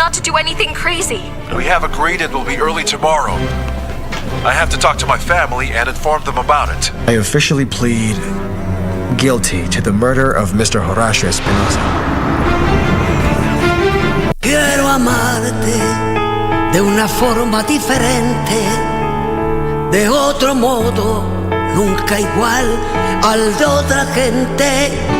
not to do anything crazy. We have agreed it will be early tomorrow. I have to talk to my family and inform them about it. I officially plead guilty to the murder of Mr. Horacio Espinosa. Quiero amarte de una forma diferente, de otro modo, nunca igual al de otra gente.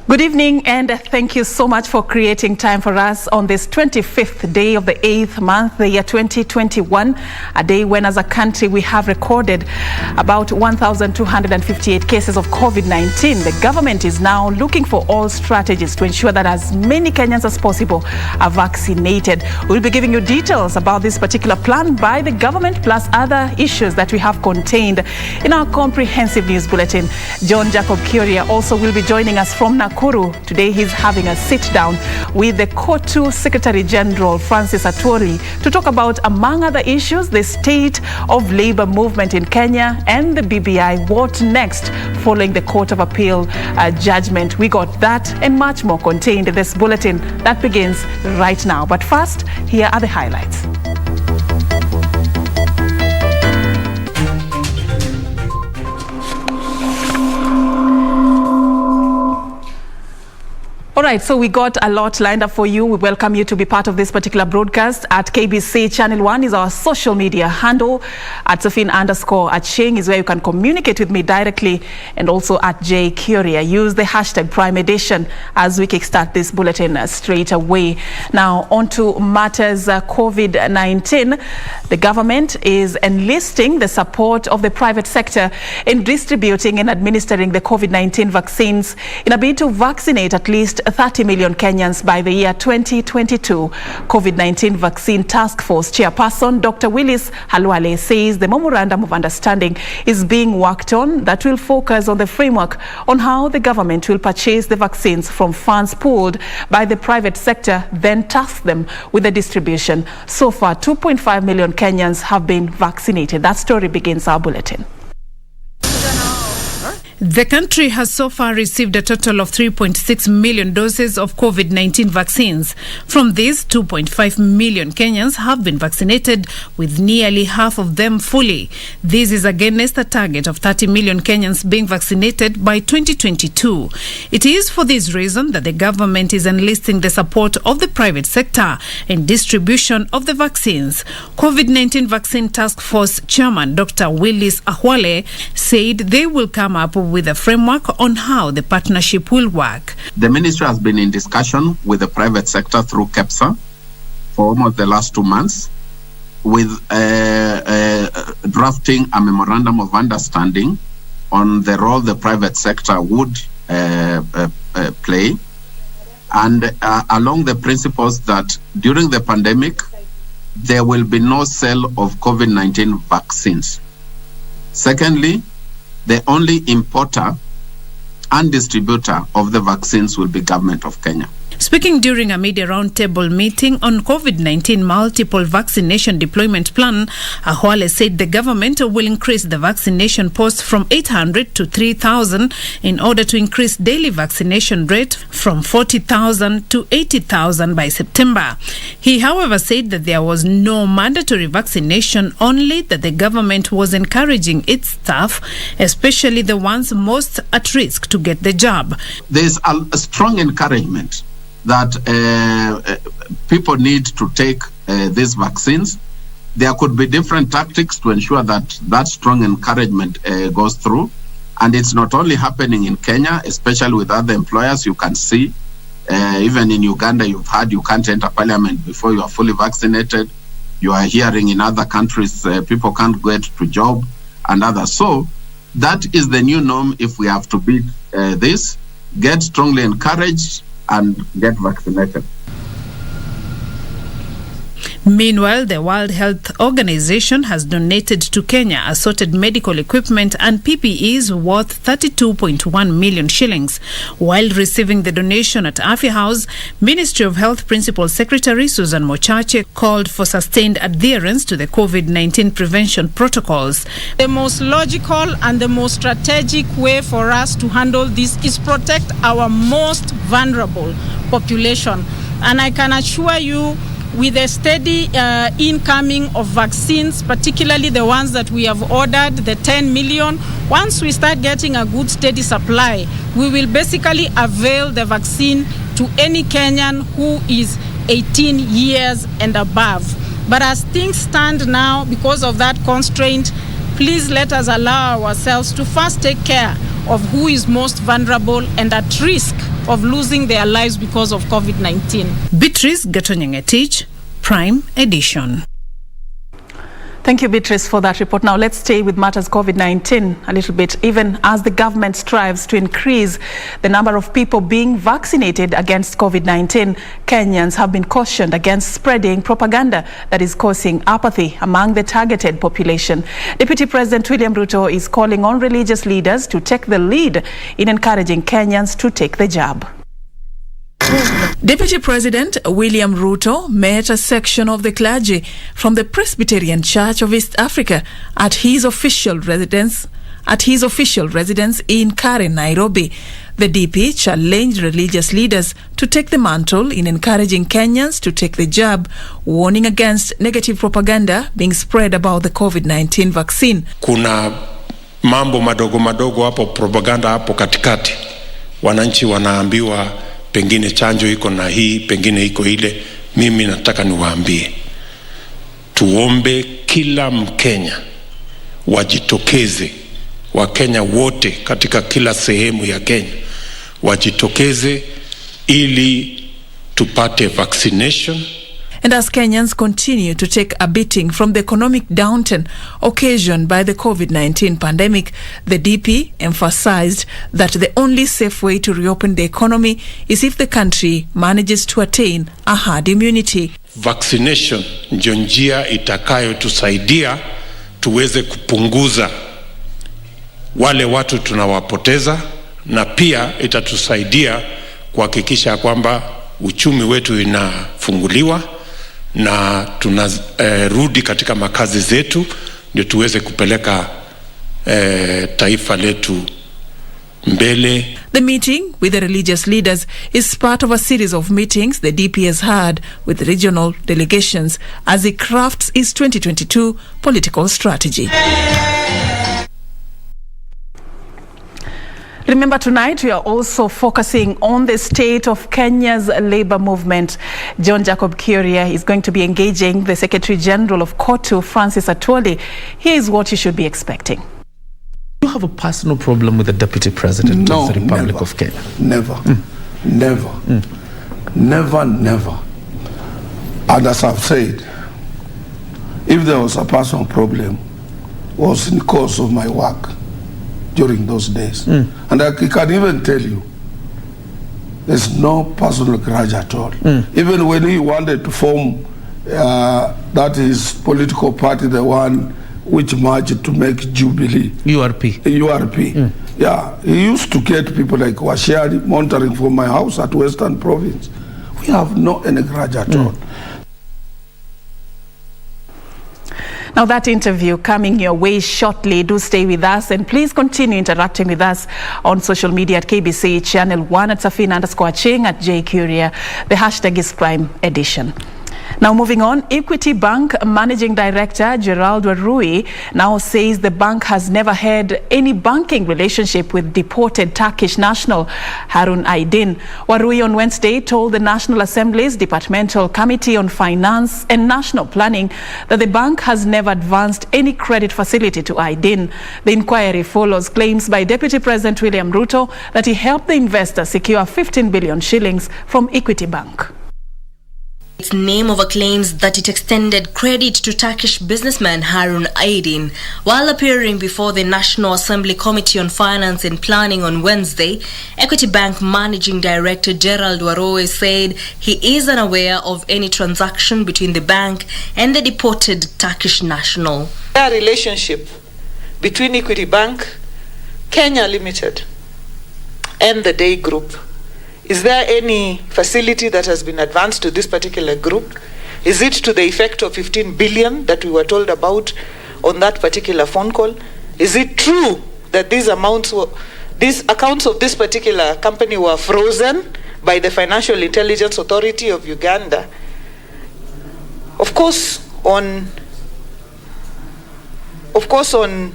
Good evening, and thank you so much for creating time for us on this 25th day of the 8th month, the year 2021, a day when as a country we have recorded about 1,258 cases of COVID-19. The government is now looking for all strategies to ensure that as many Kenyans as possible are vaccinated. We'll be giving you details about this particular plan by the government, plus other issues that we have contained in our comprehensive news bulletin. John Jacob Kioria also will be joining us from Nakuru. Today he's having a sit-down with the KOTU Secretary General Francis Atwoli to talk about, among other issues, the state of labor movement in Kenya and the BBI. What next following the Court of Appeal judgment? We got that and much more contained in this bulletin that begins right now. But first, here are the highlights. All right, so we got a lot lined up for you. We welcome you to be part of this particular broadcast. At KBC Channel 1 is our social media handle. At Serfine_Achieng is where you can communicate with me directly, and also at Kioria. Use the hashtag Prime Edition as we kickstart this bulletin straight away. Now, on to matters COVID-19. The government is enlisting the support of the private sector in distributing and administering the COVID-19 vaccines in a bid to vaccinate at least 30 million Kenyans by the year 2022. COVID-19 Vaccine Task Force Chairperson Dr. Willis Halwale says the memorandum of understanding is being worked on that will focus on the framework on how the government will purchase the vaccines from funds pooled by the private sector, then task them with the distribution. So far, 2.5 million Kenyans have been vaccinated. That story begins our bulletin. The country has so far received a total of 3.6 million doses of COVID-19 vaccines. From these, 2.5 million Kenyans have been vaccinated, with nearly half of them fully. This is against a target of 30 million Kenyans being vaccinated by 2022. It is for this reason that the government is enlisting the support of the private sector in distribution of the vaccines. COVID-19 Vaccine Task Force Chairman Dr. Willis Ahwale said they will come up with a framework on how the partnership will work. The ministry has been in discussion with the private sector through KEPSA for almost the last 2 months, with drafting a memorandum of understanding on the role the private sector would play, and along the principles that during the pandemic, there will be no sale of COVID-19 vaccines. Secondly, the only importer and distributor of the vaccines will be Government of Kenya. Speaking during a media roundtable meeting on COVID-19 multiple vaccination deployment plan, Ahwale said the government will increase the vaccination posts from 800 to 3,000 in order to increase daily vaccination rate from 40,000 to 80,000 by September. He, however, said that there was no mandatory vaccination, only that the government was encouraging its staff, especially the ones most at risk, to get the jab. There's a strong encouragement that people need to take these vaccines. There could be different tactics to ensure that that strong encouragement goes through. And it's not only happening in Kenya, especially with other employers. You can see, even in Uganda, you've heard you can't enter parliament before you are fully vaccinated. You are hearing in other countries, people can't get to job and others. So that is the new norm if we have to beat this. Get strongly encouraged and get vaccinated. Meanwhile, the World Health Organization has donated to Kenya assorted medical equipment and PPEs worth 32.1 million shillings. While receiving the donation at Afya House, Ministry of Health Principal Secretary Susan Mochache called for sustained adherence to the COVID-19 prevention protocols. The most logical and the most strategic way for us to handle this is protect our most vulnerable population. And I can assure you, with a steady incoming of vaccines, particularly the ones that we have ordered, the 10 million, once we start getting a good steady supply, we will basically avail the vaccine to any Kenyan who is 18 years and above. But as things stand now, because of that constraint, please let us allow ourselves to first take care of who is most vulnerable and at risk of losing their lives because of COVID-19. Beatrice Gatonyengetich, Prime Edition. Thank you, Beatrice, for that report. Now let's stay with matters COVID-19 a little bit. Even as the government strives to increase the number of people being vaccinated against COVID-19, Kenyans have been cautioned against spreading propaganda that is causing apathy among the targeted population. Deputy President William Ruto is calling on religious leaders to take the lead in encouraging Kenyans to take the jab. Deputy President William Ruto met a section of the clergy from the Presbyterian Church of East Africa at his official residence in Karen, Nairobi. The DP challenged religious leaders to take the mantle in encouraging Kenyans to take the jab, warning against negative propaganda being spread about the COVID-19 vaccine. Kuna mambo madogo madogo hapo, propaganda hapo katikati. Wananchi wanaambiwa pengine chanjo iko na hii, pengine iko ile. Mimi nataka niwaambie, tuombe kila Mkenya wajitokeze, Wakenya wote katika kila sehemu ya Kenya wajitokeze ili tupate vaccination. And as Kenyans continue to take a beating from the economic downturn occasioned by the COVID-19 pandemic, the DP emphasized that the only safe way to reopen the economy is if the country manages to attain a herd immunity. Vaccination ndio njia itakayotusaidia tuweze kupunguza wale watu tunawapoteza, na pia itatusaidia kuhakikisha kwamba uchumi wetu inafunguliwa na tunarudi katika makazi zetu, ndio tuweze kupeleka taifa letu mbele. The meeting with the religious leaders is part of a series of meetings the DP has had with regional delegations as it crafts its 2022 political strategy. Remember, tonight we are also focusing on the state of Kenya's labor movement. John Jacob Kioria is going to be engaging the Secretary General of KOTU, Francis Atwoli. Here is what you should be expecting. You have a personal problem with the Deputy President of the Republic of Kenya? Never. Never. And as I've said, if there was a personal problem, it was in the course of my work during those days. And I can even tell you, there's no personal grudge at all. Even when he wanted to form that his political party, the one which marched to make Jubilee. URP. Yeah, he used to get people like Washiari monitoring from my house at Western Province. We have no any grudge at all. Now that interview coming your way shortly. Do stay with us and please continue interacting with us on social media at KBC Channel 1 at Serfine_Achieng at Kioria. The hashtag is Prime Edition. Now moving on, Equity Bank Managing Director Gerald Warui now says the bank has never had any banking relationship with deported Turkish national Harun Aydin. Warui on Wednesday told the National Assembly's Departmental Committee on Finance and National Planning that the bank has never advanced any credit facility to Aydin. The inquiry follows claims by Deputy President William Ruto that he helped the investor secure 15 billion shillings from Equity Bank. Its name over claims that it extended credit to Turkish businessman Harun Aydin. While appearing before the National Assembly Committee on Finance and Planning on Wednesday, Equity Bank Managing Director Gerald Warui said he is unaware of any transaction between the bank and the deported Turkish national. A relationship between Equity Bank, Kenya Limited, and the Day Group. Is there any facility that has been advanced to this particular group? Is it to the effect of 15 billion that we were told about on that particular phone call? Is it true that these accounts of this particular company were frozen by the Financial Intelligence Authority of Uganda? Of course, on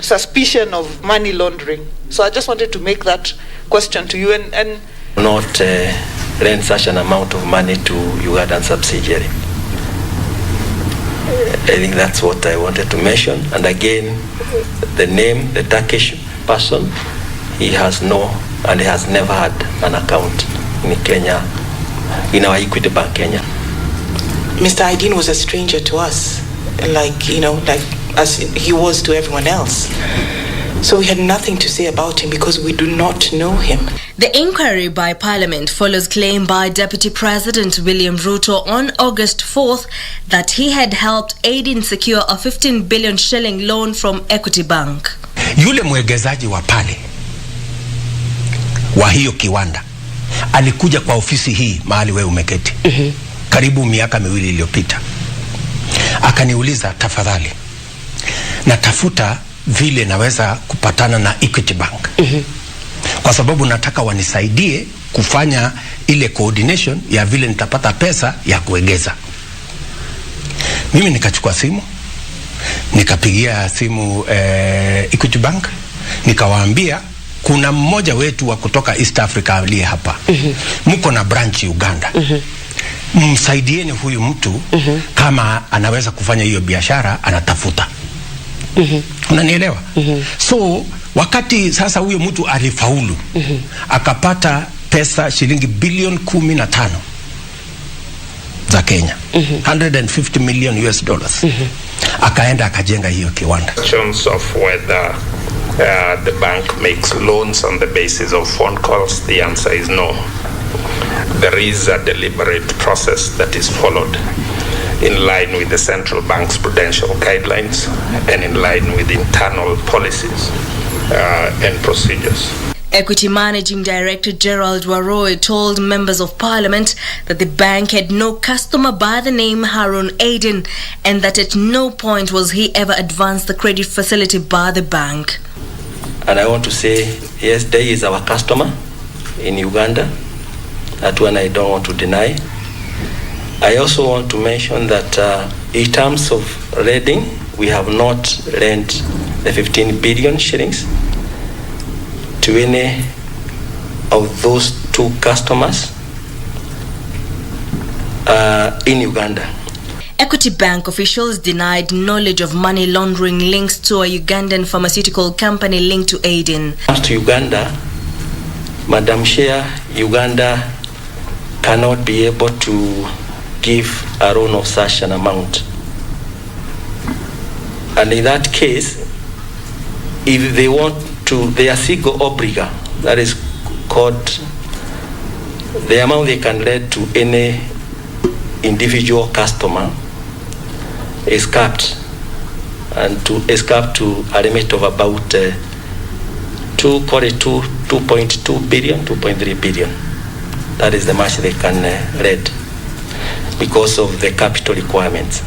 suspicion of money laundering. So I just wanted to make that question to you and not lend such an amount of money to Ugandan subsidiary. I think that's what I wanted to mention. And again, the name, the Turkish person, he has never had an account in Kenya, in our Equity Bank Kenya. Mr. Aydin was a stranger to us, like as he was to everyone else. So we had nothing to say about him because we do not know him. The inquiry by Parliament follows claim by Deputy President William Ruto on August 4th that he had helped Aydin secure a 15 billion shilling loan from Equity Bank. Yule mwegezaji wa pale wa hiyo kiwanda alikuja kwa ofisi hii mahali wewe umeketi. Karibu miaka miwili iliyopita. Akaniuliza, tafadhali natafuta vile naweza kupatana na Equity Bank. Kwa sababu nataka wanisaidie kufanya ile coordination ya vile nitapata pesa ya kuegeza. Mimi nikachukua simu, nikapigia simu Equity Bank, nikawaambia kuna mmoja wetu wa kutoka East Africa aliye hapa. Mko na branch Uganda. Msaidieni huyu mtu kama anaweza kufanya hiyo biashara anatafuta. Unanielewa? So wakati sasa huyo mtu alifaulu, akapata pesa shilingi bilioni 15 za Kenya, 150 million US dollars. Akaenda akajenga hiyo kiwanda. Questions of whether the bank makes loans on the basis of phone calls, the answer is no. There is a deliberate process that is followed in line with the central bank's prudential guidelines and in line with internal policies and procedures. Equity Managing Director Gerald Warui told members of Parliament that the bank had no customer by the name Harun Aydin and that at no point was he ever advanced the credit facility by the bank. And I want to say, yes, Day is our customer in Uganda. That one I don't want to deny. I also want to mention that in terms of lending, we have not lent the 15 billion shillings to any of those two customers in Uganda. Equity Bank officials denied knowledge of money laundering links to a Ugandan pharmaceutical company linked to Aiden. As to Uganda, Madam Chair, Uganda cannot be able to give a loan of such an amount. And in that case, if they want to, they are sigo obriga, that is called the amount they can lend to any individual customer is capped, and is capped to a limit of about 2.2 billion, 2.3 billion. That is the much they can lend because of the capital requirements.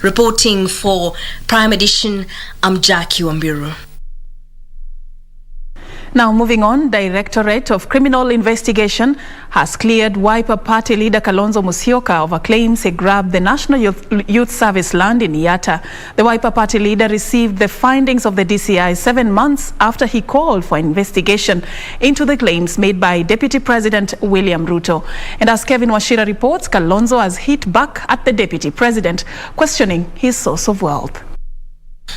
Reporting for Prime Edition, I'm Jackie Wambiru. Now moving on, Directorate of Criminal Investigation has cleared Wiper Party leader Kalonzo Musyoka over claims he grabbed the National Youth Service land in Yatta. The Wiper Party leader received the findings of the DCI 7 months after he called for investigation into the claims made by Deputy President William Ruto. And as Kevin Washira reports, Kalonzo has hit back at the Deputy President, questioning his source of wealth.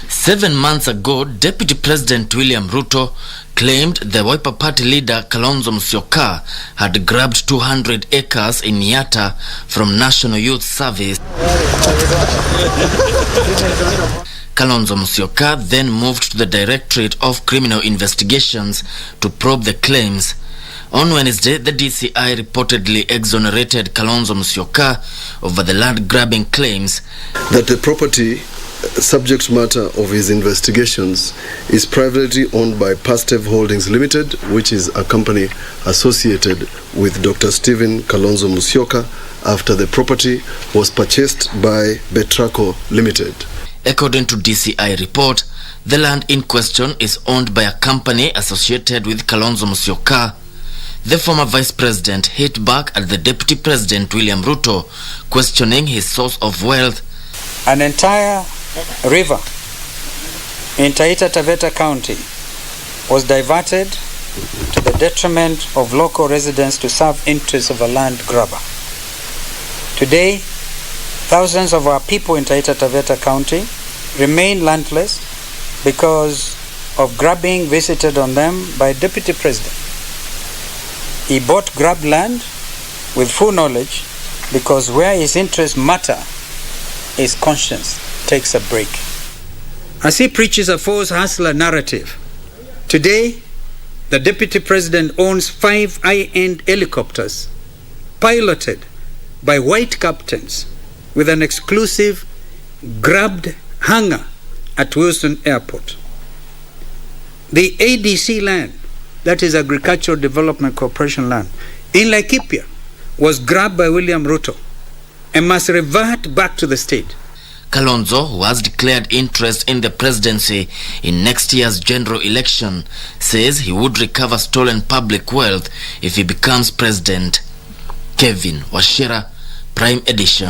7 months ago, Deputy President William Ruto claimed the Wiper Party leader Kalonzo Musyoka had grabbed 200 acres in Yatta from National Youth Service. Kalonzo Musyoka then moved to the Directorate of Criminal Investigations to probe the claims. On Wednesday, the DCI reportedly exonerated Kalonzo Musyoka over the land-grabbing claims that the property subject matter of his investigations is privately owned by Pastev Holdings Limited, which is a company associated with Dr. Stephen Kalonzo Musyoka after the property was purchased by Betraco Limited. According to DCI report, the land in question is owned by a company associated with Kalonzo Musyoka. The former vice president hit back at the Deputy President William Ruto, questioning his source of wealth. An entire river in Taita Taveta County was diverted to the detriment of local residents to serve interests of a land grabber. Today, thousands of our people in Taita Taveta County remain landless because of grabbing visited on them by Deputy President. He bought grabbed land with full knowledge because where his interests matter, his conscience takes a break. As he preaches a false hustler narrative, today the Deputy President owns 5 high-end helicopters piloted by white captains with an exclusive grabbed hangar at Wilson Airport. The ADC land, that is Agricultural Development Corporation land, in Laikipia was grabbed by William Ruto and must revert back to the state. Kalonzo, who has declared interest in the presidency in next year's general election, says he would recover stolen public wealth if he becomes president. Kevin Washira, Prime Edition.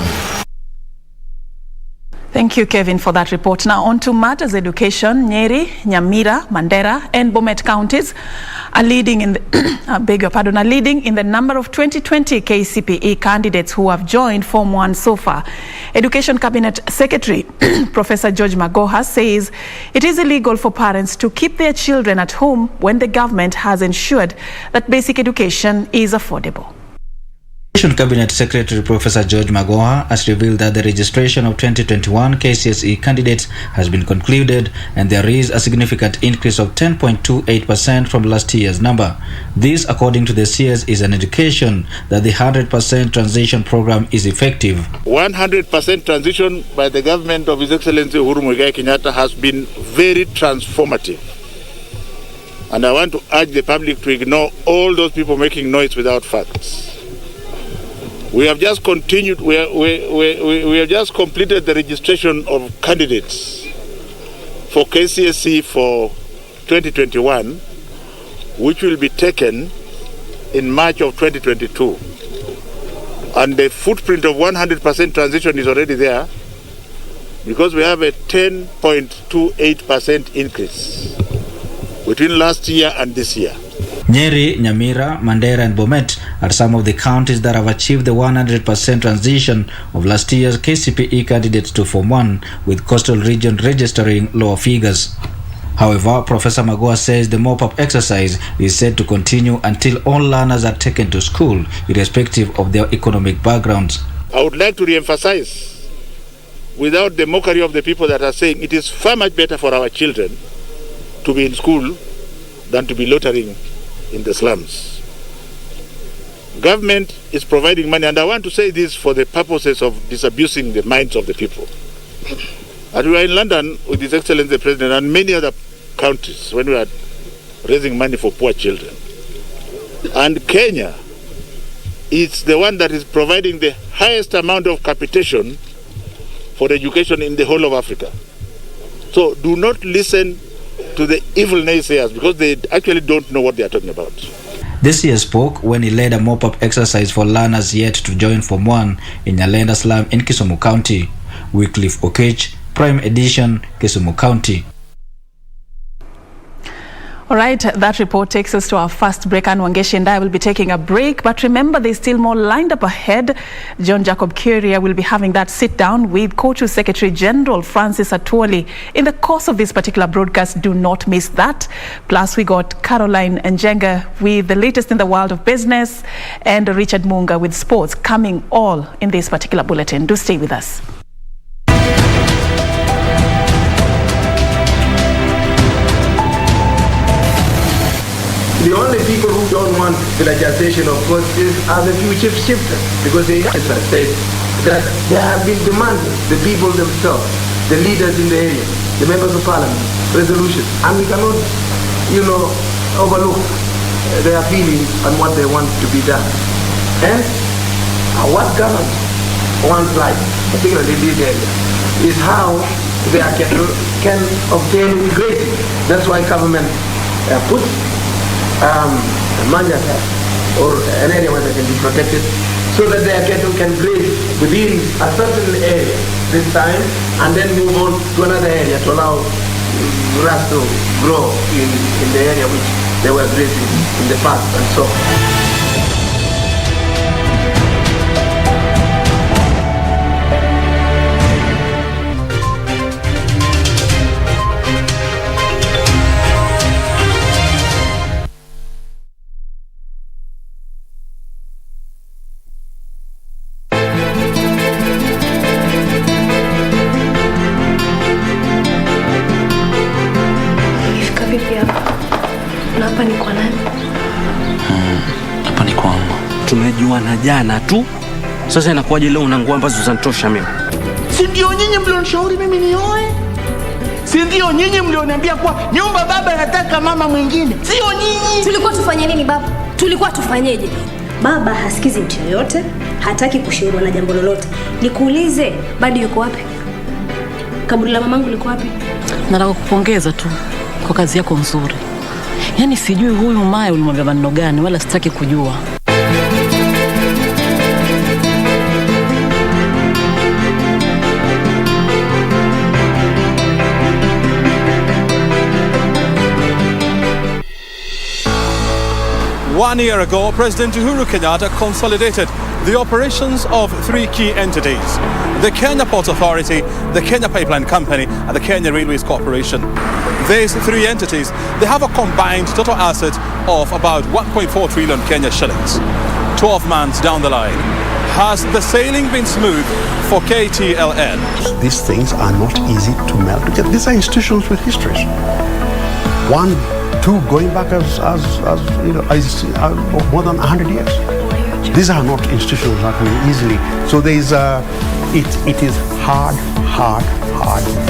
Thank you, Kevin, for that report. Now on to matters education. Nyeri, Nyamira, Mandera and Bomet counties are leading in the leading in the number of 2020 KCPE candidates who have joined Form 1 so far. Education Cabinet Secretary Professor George Magoha says it is illegal for parents to keep their children at home when the government has ensured that basic education is affordable. Education Cabinet Secretary Professor George Magoha has revealed that the registration of 2021 KCSE candidates has been concluded and there is a significant increase of 10.28% from last year's number. This, according to the CS, is an indication that the 100% transition program is effective. 100% transition by the government of His Excellency Uhuru Muigai Kenyatta has been very transformative. And I want to urge the public to ignore all those people making noise without facts. We have just continued, we have just completed the registration of candidates for KCSE for 2021, which will be taken in March of 2022. And the footprint of 100% transition is already there, because we have a 10.28% increase between last year and this year. Nyeri, Nyamira, Mandera and Bomet are some of the counties that have achieved the 100% transition of last year's KCPE candidates to Form 1, with coastal region registering lower figures. However, Professor Magoha says the mop-up exercise is set to continue until all learners are taken to school, irrespective of their economic backgrounds. I would like to re-emphasize, without the mockery of the people that are saying it is far much better for our children to be in school than to be loitering in the slums. Government is providing money, and I want to say this for the purposes of disabusing the minds of the people. And we were in London with His Excellency the President and many other countries when we were raising money for poor children. And Kenya is the one that is providing the highest amount of capitation for education in the whole of Africa. So do not listen to the evil naysayers, because they actually don't know what they are talking about. This year spoke when he led a mop-up exercise for learners yet to join Form 1 in Nyalenda slum in Kisumu County. Wycliffe Okech, Prime Edition, Kisumu County. All right, that report takes us to our first break, and Wangeshi and I will be taking a break. But remember, there's still more lined up ahead. John Jacob Kioria will be having that sit-down with COTU Secretary General Francis Atwoli in the course of this particular broadcast. Do not miss that. Plus, we got Caroline Njenga with the latest in the world of business, and Richard Munga with sports coming all in this particular bulletin. Do stay with us. The only people who don't want privatization, of course, are the future shifters, because they said that they have been demanding, the people themselves, the leaders in the area, the members of parliament, resolutions, and we cannot, overlook their feelings and what they want to be done. And what governs one's life, particularly in this area, is how their cattle can obtain grazing. That's why government puts manjas or an area where they can be protected, so that their cattle can graze within a certain area this time, and then move on to another area to allow grass to grow in the area which they were grazing in the past, and so on. Tumejuana jana tu, sasa inakuwaje leo una nguo ambazo zinatosha mimi? Si ndio nyinyi mlionishauri mimi nioe? Si ndio nyinyi mlioniambia kwa nyumba baba anataka mama mwingine? Sio nyinyi. Tulikuwa tufanye nini baba? Tulikuwa tufanyeje? Baba hasikizi mtu yoyote, hataki kushauriwa na jambo lolote. Nikuulize, bado yuko wapi? Kaburi la mamangu liko wapi? Nataka kupongeza tu kwa kazi yako nzuri. Yaani sijui huyu Maya ulimwambia maneno gani, wala sitaki kujua. One year ago, President Uhuru Kenyatta consolidated the operations of three key entities: the Kenya Ports Authority, the Kenya Pipeline Company, and the Kenya Railways Corporation. These three entities, they have a combined total asset of about 1.4 trillion Kenya shillings. 12 months down the line, has the sailing been smooth for KTLN? These things are not easy to melt together. These are institutions with histories. One, two, going back as more than 100 years. These are not institutions that will easily. So there is it is hard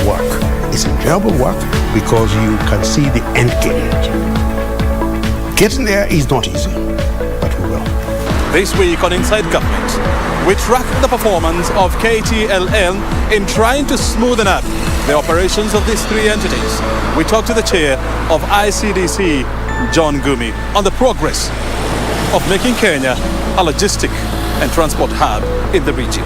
work. It's enjoyable work because you can see the end game. Getting there is not easy, but we will. This week on Inside Government, we track the performance of KTLN in trying to smoothen up the operations of these three entities, we talked to the chair of ICDC, John Gumi, on the progress of making Kenya a logistic and transport hub in the region.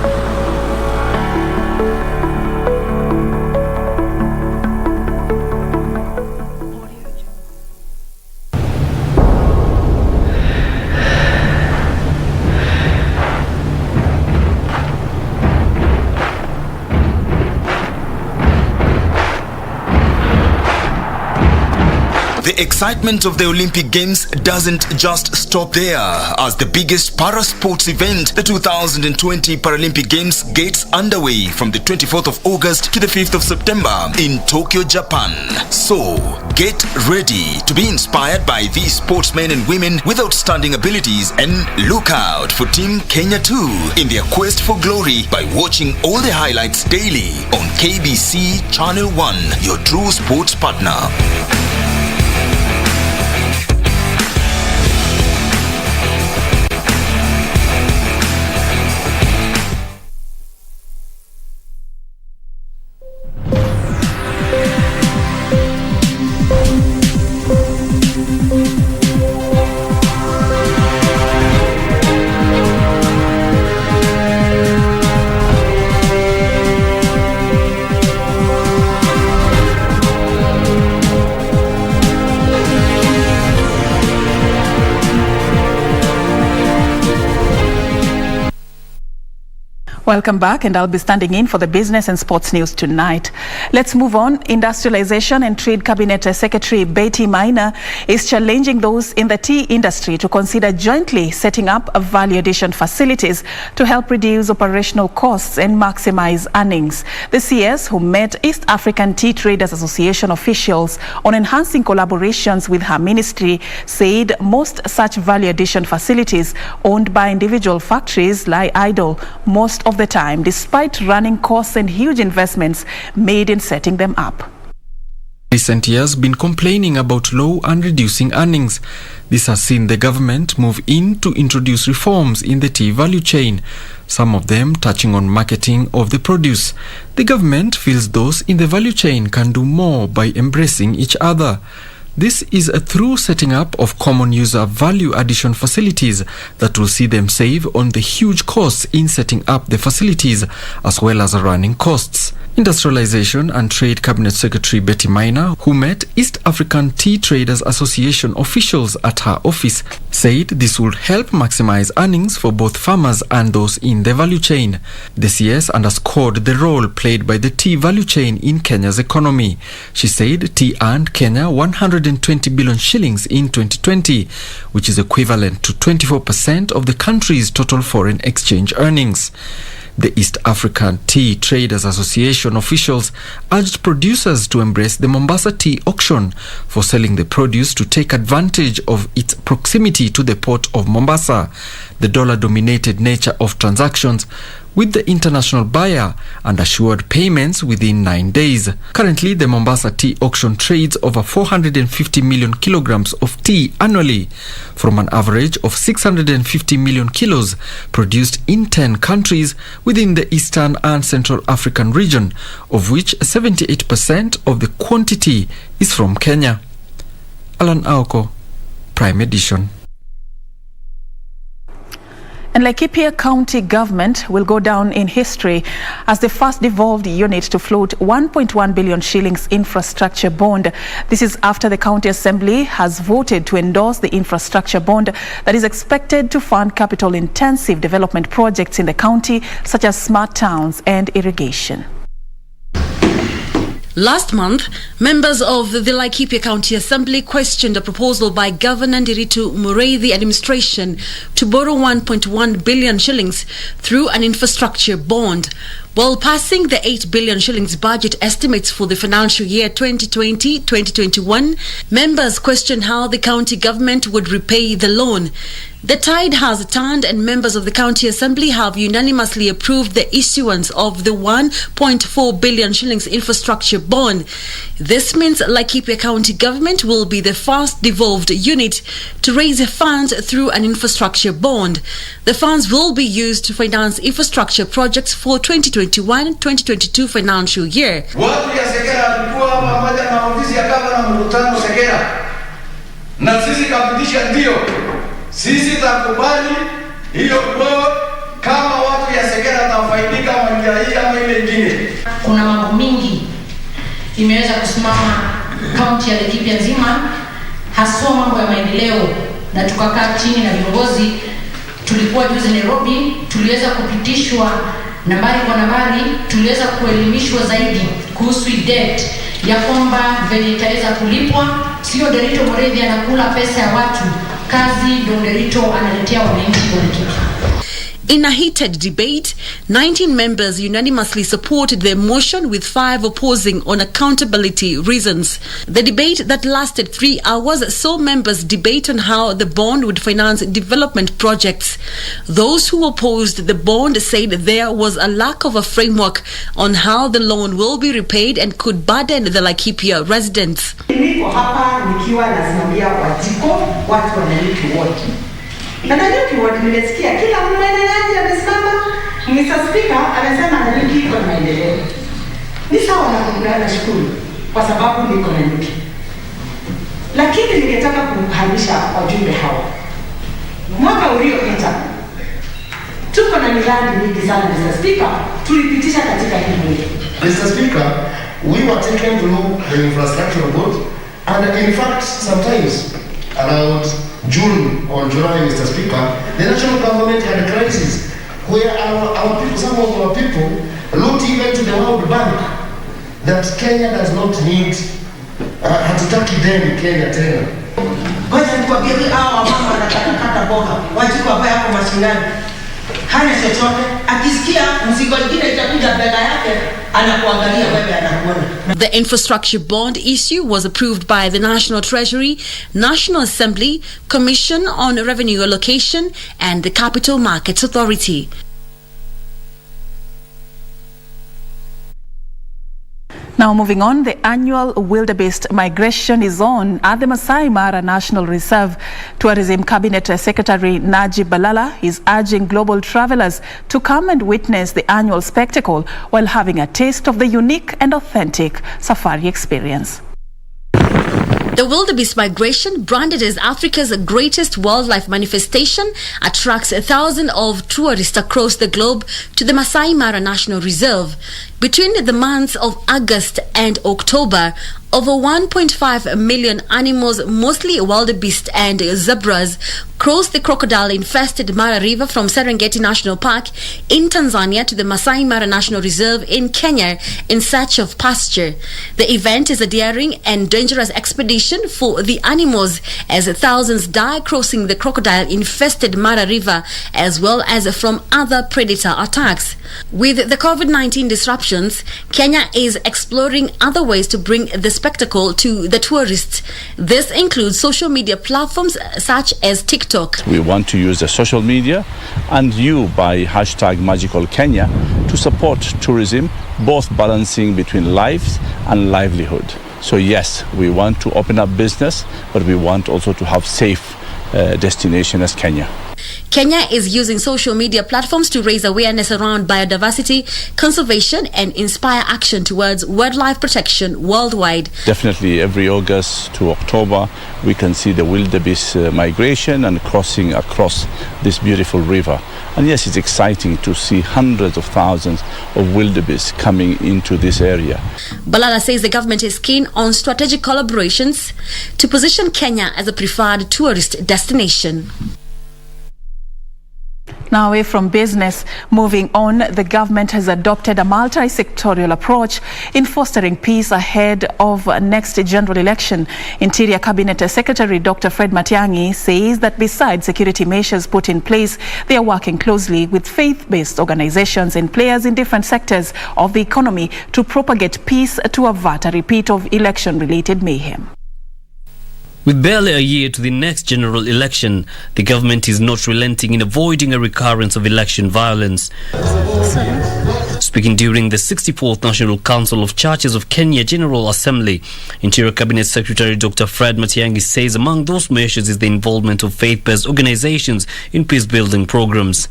The excitement of the Olympic Games doesn't just stop there, as the biggest para-sports event, the 2020 Paralympic Games, gets underway from the 24th of August to the 5th of September in Tokyo, Japan. So, get ready to be inspired by these sportsmen and women with outstanding abilities, and look out for Team Kenya too in their quest for glory by watching all the highlights daily on KBC Channel 1, your true sports partner. Welcome back, and I'll be standing in for the business and sports news tonight. Let's move on. Industrialization and Trade Cabinet Secretary Betty Maina is challenging those in the tea industry to consider jointly setting up value addition facilities to help reduce operational costs and maximize earnings. The CS, who met East African Tea Traders Association officials on enhancing collaborations with her ministry, said most such value addition facilities owned by individual factories lie idle most of the time, despite running costs and huge investments made in setting them up. Recent years been complaining about low and reducing earnings. This has seen the government move in to introduce reforms in the tea value chain, some of them touching on marketing of the produce. The government feels those in the value chain can do more by embracing each other. This is through setting up of common user value addition facilities that will see them save on the huge costs in setting up the facilities, as well as running costs. Industrialization and Trade Cabinet Secretary Betty Maina, who met East African Tea Traders Association officials at her office, said this would help maximize earnings for both farmers and those in the value chain. The CS underscored the role played by the tea value chain in Kenya's economy. She said tea earned Kenya 120 billion shillings in 2020, which is equivalent to 24% of the country's total foreign exchange earnings. The East African Tea Traders Association officials urged producers to embrace the Mombasa tea auction for selling the produce to take advantage of its proximity to the port of Mombasa, the dollar-dominated nature of transactions with the international buyer, and assured payments within 9 days. Currently, the Mombasa tea auction trades over 450 million kilograms of tea annually, from an average of 650 million kilos produced in 10 countries within the Eastern and Central African region, of which 78% of the quantity is from Kenya. Alan Aoko, Prime Edition. And Laikipia County government will go down in history as the first devolved unit to float 1.1 billion shillings infrastructure bond. This is after the county assembly has voted to endorse the infrastructure bond that is expected to fund capital-intensive development projects in the county, such as smart towns and irrigation. Last month, members of the Laikipia County Assembly questioned a proposal by Governor Ndiritu Mureithi administration to borrow 1.1 billion shillings through an infrastructure bond. While passing the 8 billion shillings budget estimates for the financial year 2020-2021, members questioned how the county government would repay the loan. The tide has turned and members of the County Assembly have unanimously approved the issuance of the 1.4 billion shillings infrastructure bond. This means Laikipia County Government will be the first devolved unit to raise funds through an infrastructure bond. The funds will be used to finance infrastructure projects for 2021-2022 financial year. Watu ya Sekera tulikuwa pamoja na ofisi ya gavana mkutano Sekera. Na sisi kapitisha ndio. Sisi takubali hiyo kwa kama watu ya Sekera tafaidika kwa njia hii ama ile nyingine. Kuna mambo mingi imeweza kusimama kaunti ya Laikipia nzima, haswa mambo ya maendeleo, na tukakaa chini na viongozi. Tulikuwa juzi Nairobi, tuliweza kupitishwa nambari kwa nambari, tuliweza kuelimishwa zaidi kuhusu debt ya kwamba venye itaweza kulipwa, sio Derito Morethi anakula pesa ya watu, kazi ndio Derito analetea wananchi wa Laikipia. In a heated debate, 19 members unanimously supported the motion with 5 opposing on accountability reasons. The debate that lasted 3 hours saw members debate on how the bond would finance development projects. Those who opposed the bond said there was a lack of a framework on how the loan will be repaid and could burden the Laikipia residents. Niko hapa nikiwa nasimamia wajiko watu wanaliki wote. Na ndio kiwadi nimesikia kila mwenyeji amesimama, Mr. Speaker anasema analiki iko na maendeleo. Ni sawa na kuungana shukuru kwa sababu niko na nyuki. Lakini ningetaka kuhamisha wajumbe hawa. Mwaka uliopita tuko na miradi mingi sana Mr. Speaker, tulipitisha katika hii bunge. Mr. Speaker, we were taken through the infrastructure board, and in fact sometimes around June or July, Mr. Speaker, the national government had a crisis where our people, some of our people looked even to the World Bank that Kenya does not need hatutaki deni Kenya tena. Ngoja nikwambie hawa mama wanataka boga, wajiko hapa hapo mashinani. Hana chochote, akisikia mzigo mwingine itakuja bega yake, anakuangalia wewe anakuona. The infrastructure bond issue was approved by the National Treasury, National Assembly, Commission on Revenue Allocation and the Capital Markets Authority. Now moving on, the annual wildebeest migration is on at the Masai Mara National Reserve. Tourism Cabinet Secretary Najib Balala is urging global travelers to come and witness the annual spectacle while having a taste of the unique and authentic safari experience. The wildebeest migration, branded as Africa's greatest wildlife manifestation, attracts thousands of tourists across the globe to the Masai Mara National Reserve. Between the months of August and October, over 1.5 million animals, mostly wildebeest and zebras, crossed the crocodile-infested Mara River from Serengeti National Park in Tanzania to the Masai Mara National Reserve in Kenya in search of pasture. The event is a daring and dangerous expedition for the animals, as thousands die crossing the crocodile-infested Mara River, as well as from other predator attacks. With the COVID-19 disruptions, Kenya is exploring other ways to bring the spectacle to the tourists. This includes social media platforms such as TikTok. We want to use the social media and you by #MagicalKenya to support tourism, both balancing between lives and livelihood. So yes, we want to open up business, but we want also to have safe destination as Kenya. Kenya is using social media platforms to raise awareness around biodiversity, conservation, and inspire action towards wildlife protection worldwide. Definitely every August to October, we can see the wildebeest migration and crossing across this beautiful river. And yes, it's exciting to see hundreds of thousands of wildebeest coming into this area. Balala says the government is keen on strategic collaborations to position Kenya as a preferred tourist destination. Now away from business, moving on, the government has adopted a multi-sectorial approach in fostering peace ahead of next general election. Interior Cabinet Secretary Dr. Fred Matiang'i says that besides security measures put in place, they are working closely with faith-based organizations and players in different sectors of the economy to propagate peace to avert a repeat of election-related mayhem. With barely a year to the next general election, the government is not relenting in avoiding a recurrence of election violence. Speaking during the 64th National Council of Churches of Kenya General Assembly, Interior Cabinet Secretary Dr. Fred Matiang'i says among those measures is the involvement of faith-based organizations in peace-building programs.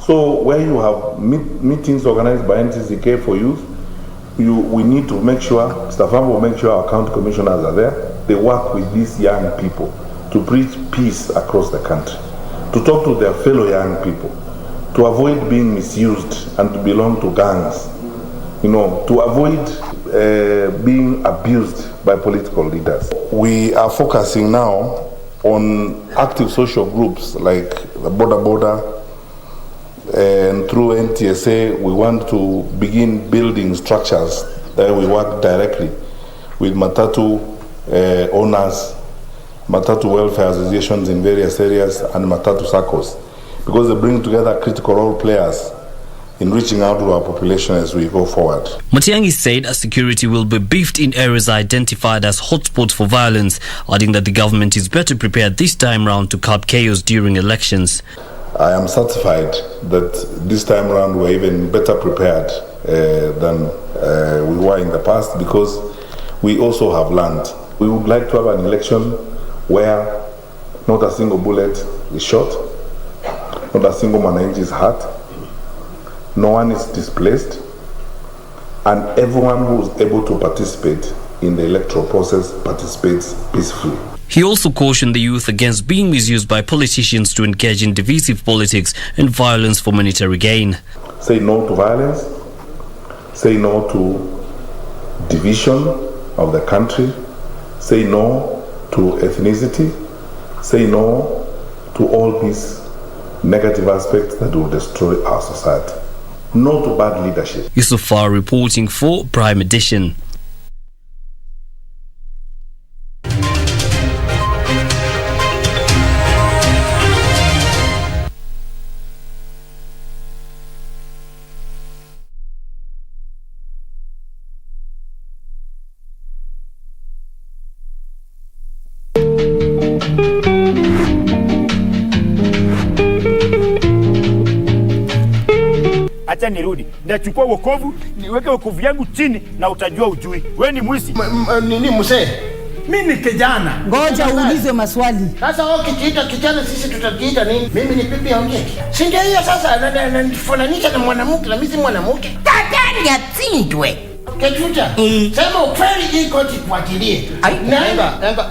So where you have meetings organized by NTCK for youth, we need to make sure, Stefan will make sure our county commissioners are there. They work with these young people to preach peace across the country, to talk to their fellow young people, to avoid being misused and to belong to gangs, to avoid being abused by political leaders. We are focusing now on active social groups like the border, and through NTSA we want to begin building structures that we work directly with matatu owners, matatu welfare associations in various areas, and matatu circles, because they bring together critical role players in reaching out to our population as we go forward. Matiang'i said security will be beefed in areas identified as hotspots for violence, adding that the government is better prepared this time round to curb chaos during elections. I am satisfied that this time around we're even better prepared than we were in the past, because we also have learned. We would like to have an election where not a single bullet is shot, not a single mwananchi is hurt, no one is displaced, and everyone who is able to participate in the electoral process participates peacefully. He also cautioned the youth against being misused by politicians to engage in divisive politics and violence for monetary gain. Say no to violence, say no to division of the country, say no to ethnicity, say no to all these negative aspects that will destroy our society. No to bad leadership. Yusufar reporting for Prime Edition. Acha nirudi. Ndachukua wokovu, niweke wokovu yangu chini na utajua ujui. Wewe ni mwizi. Nini mzee? Mimi ni kijana. Ngoja uulizwe maswali. Sasa wao kijiita kijana, sisi tutakiita nini? Mimi ni pipi ongeki. Si ndio hiyo sasa nifananisha na mwanamke na mimi si mwanamke. Tatani atindwe. Kechucha. Sema ukweli hii koti kuachilie.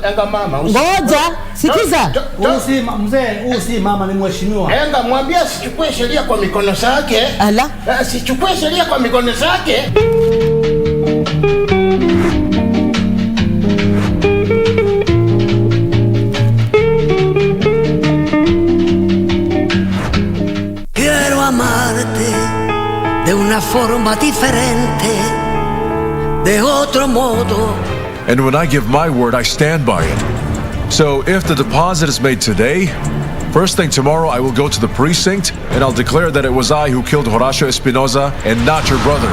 Enga mama. Ngoja, sikiza. Usi mzee, usi mama ni mheshimiwa. Enga mwambia sichukue sheria kwa mikono zake. Ala. Sichukue sheria kwa mikono zake. Quiero amarte de una forma diferente. De otro modo. And when I give my word, I stand by it. So if the deposit is made today, first thing tomorrow I will go to the precinct and I'll declare that it was I who killed Horacio Espinoza and not your brother.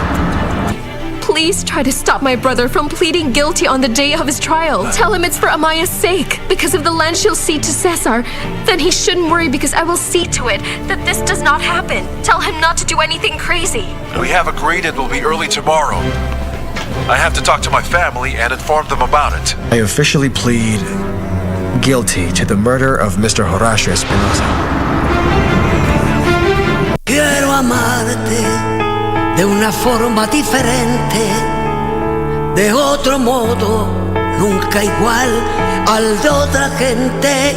Please try to stop my brother from pleading guilty on the day of his trial. Tell him it's for Amaya's sake. Because if the land she'll cede to Cesar, then he shouldn't worry because I will see to it that this does not happen. Tell him not to do anything crazy. We have agreed it will be early tomorrow. I have to talk to my family and inform them about it. I officially plead guilty to the murder of Mr. Horacio Espinoza. Quiero amarte de una forma diferente, de otro modo, nunca igual al de otra gente.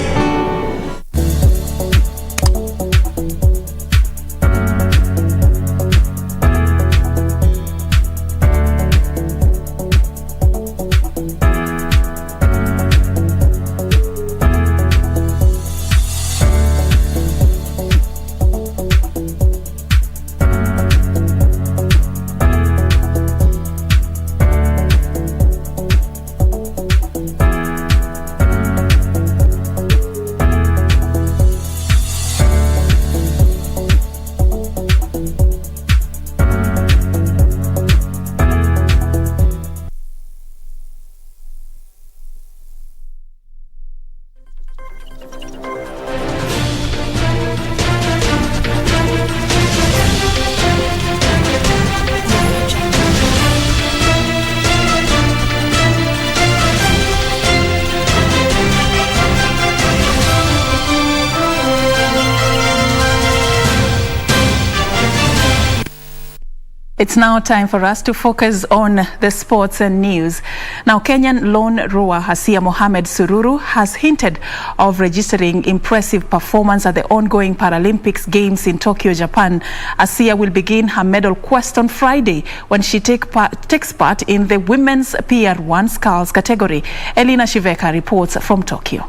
It's now time for us to focus on the sports and news. Now, Kenyan lone rower Asiya Mohamed Sururu has hinted of registering impressive performance at the ongoing Paralympics Games in Tokyo, Japan. Asiya will begin her medal quest on Friday when she takes part in the women's PR1 sculls category. Elina Shiveka reports from Tokyo.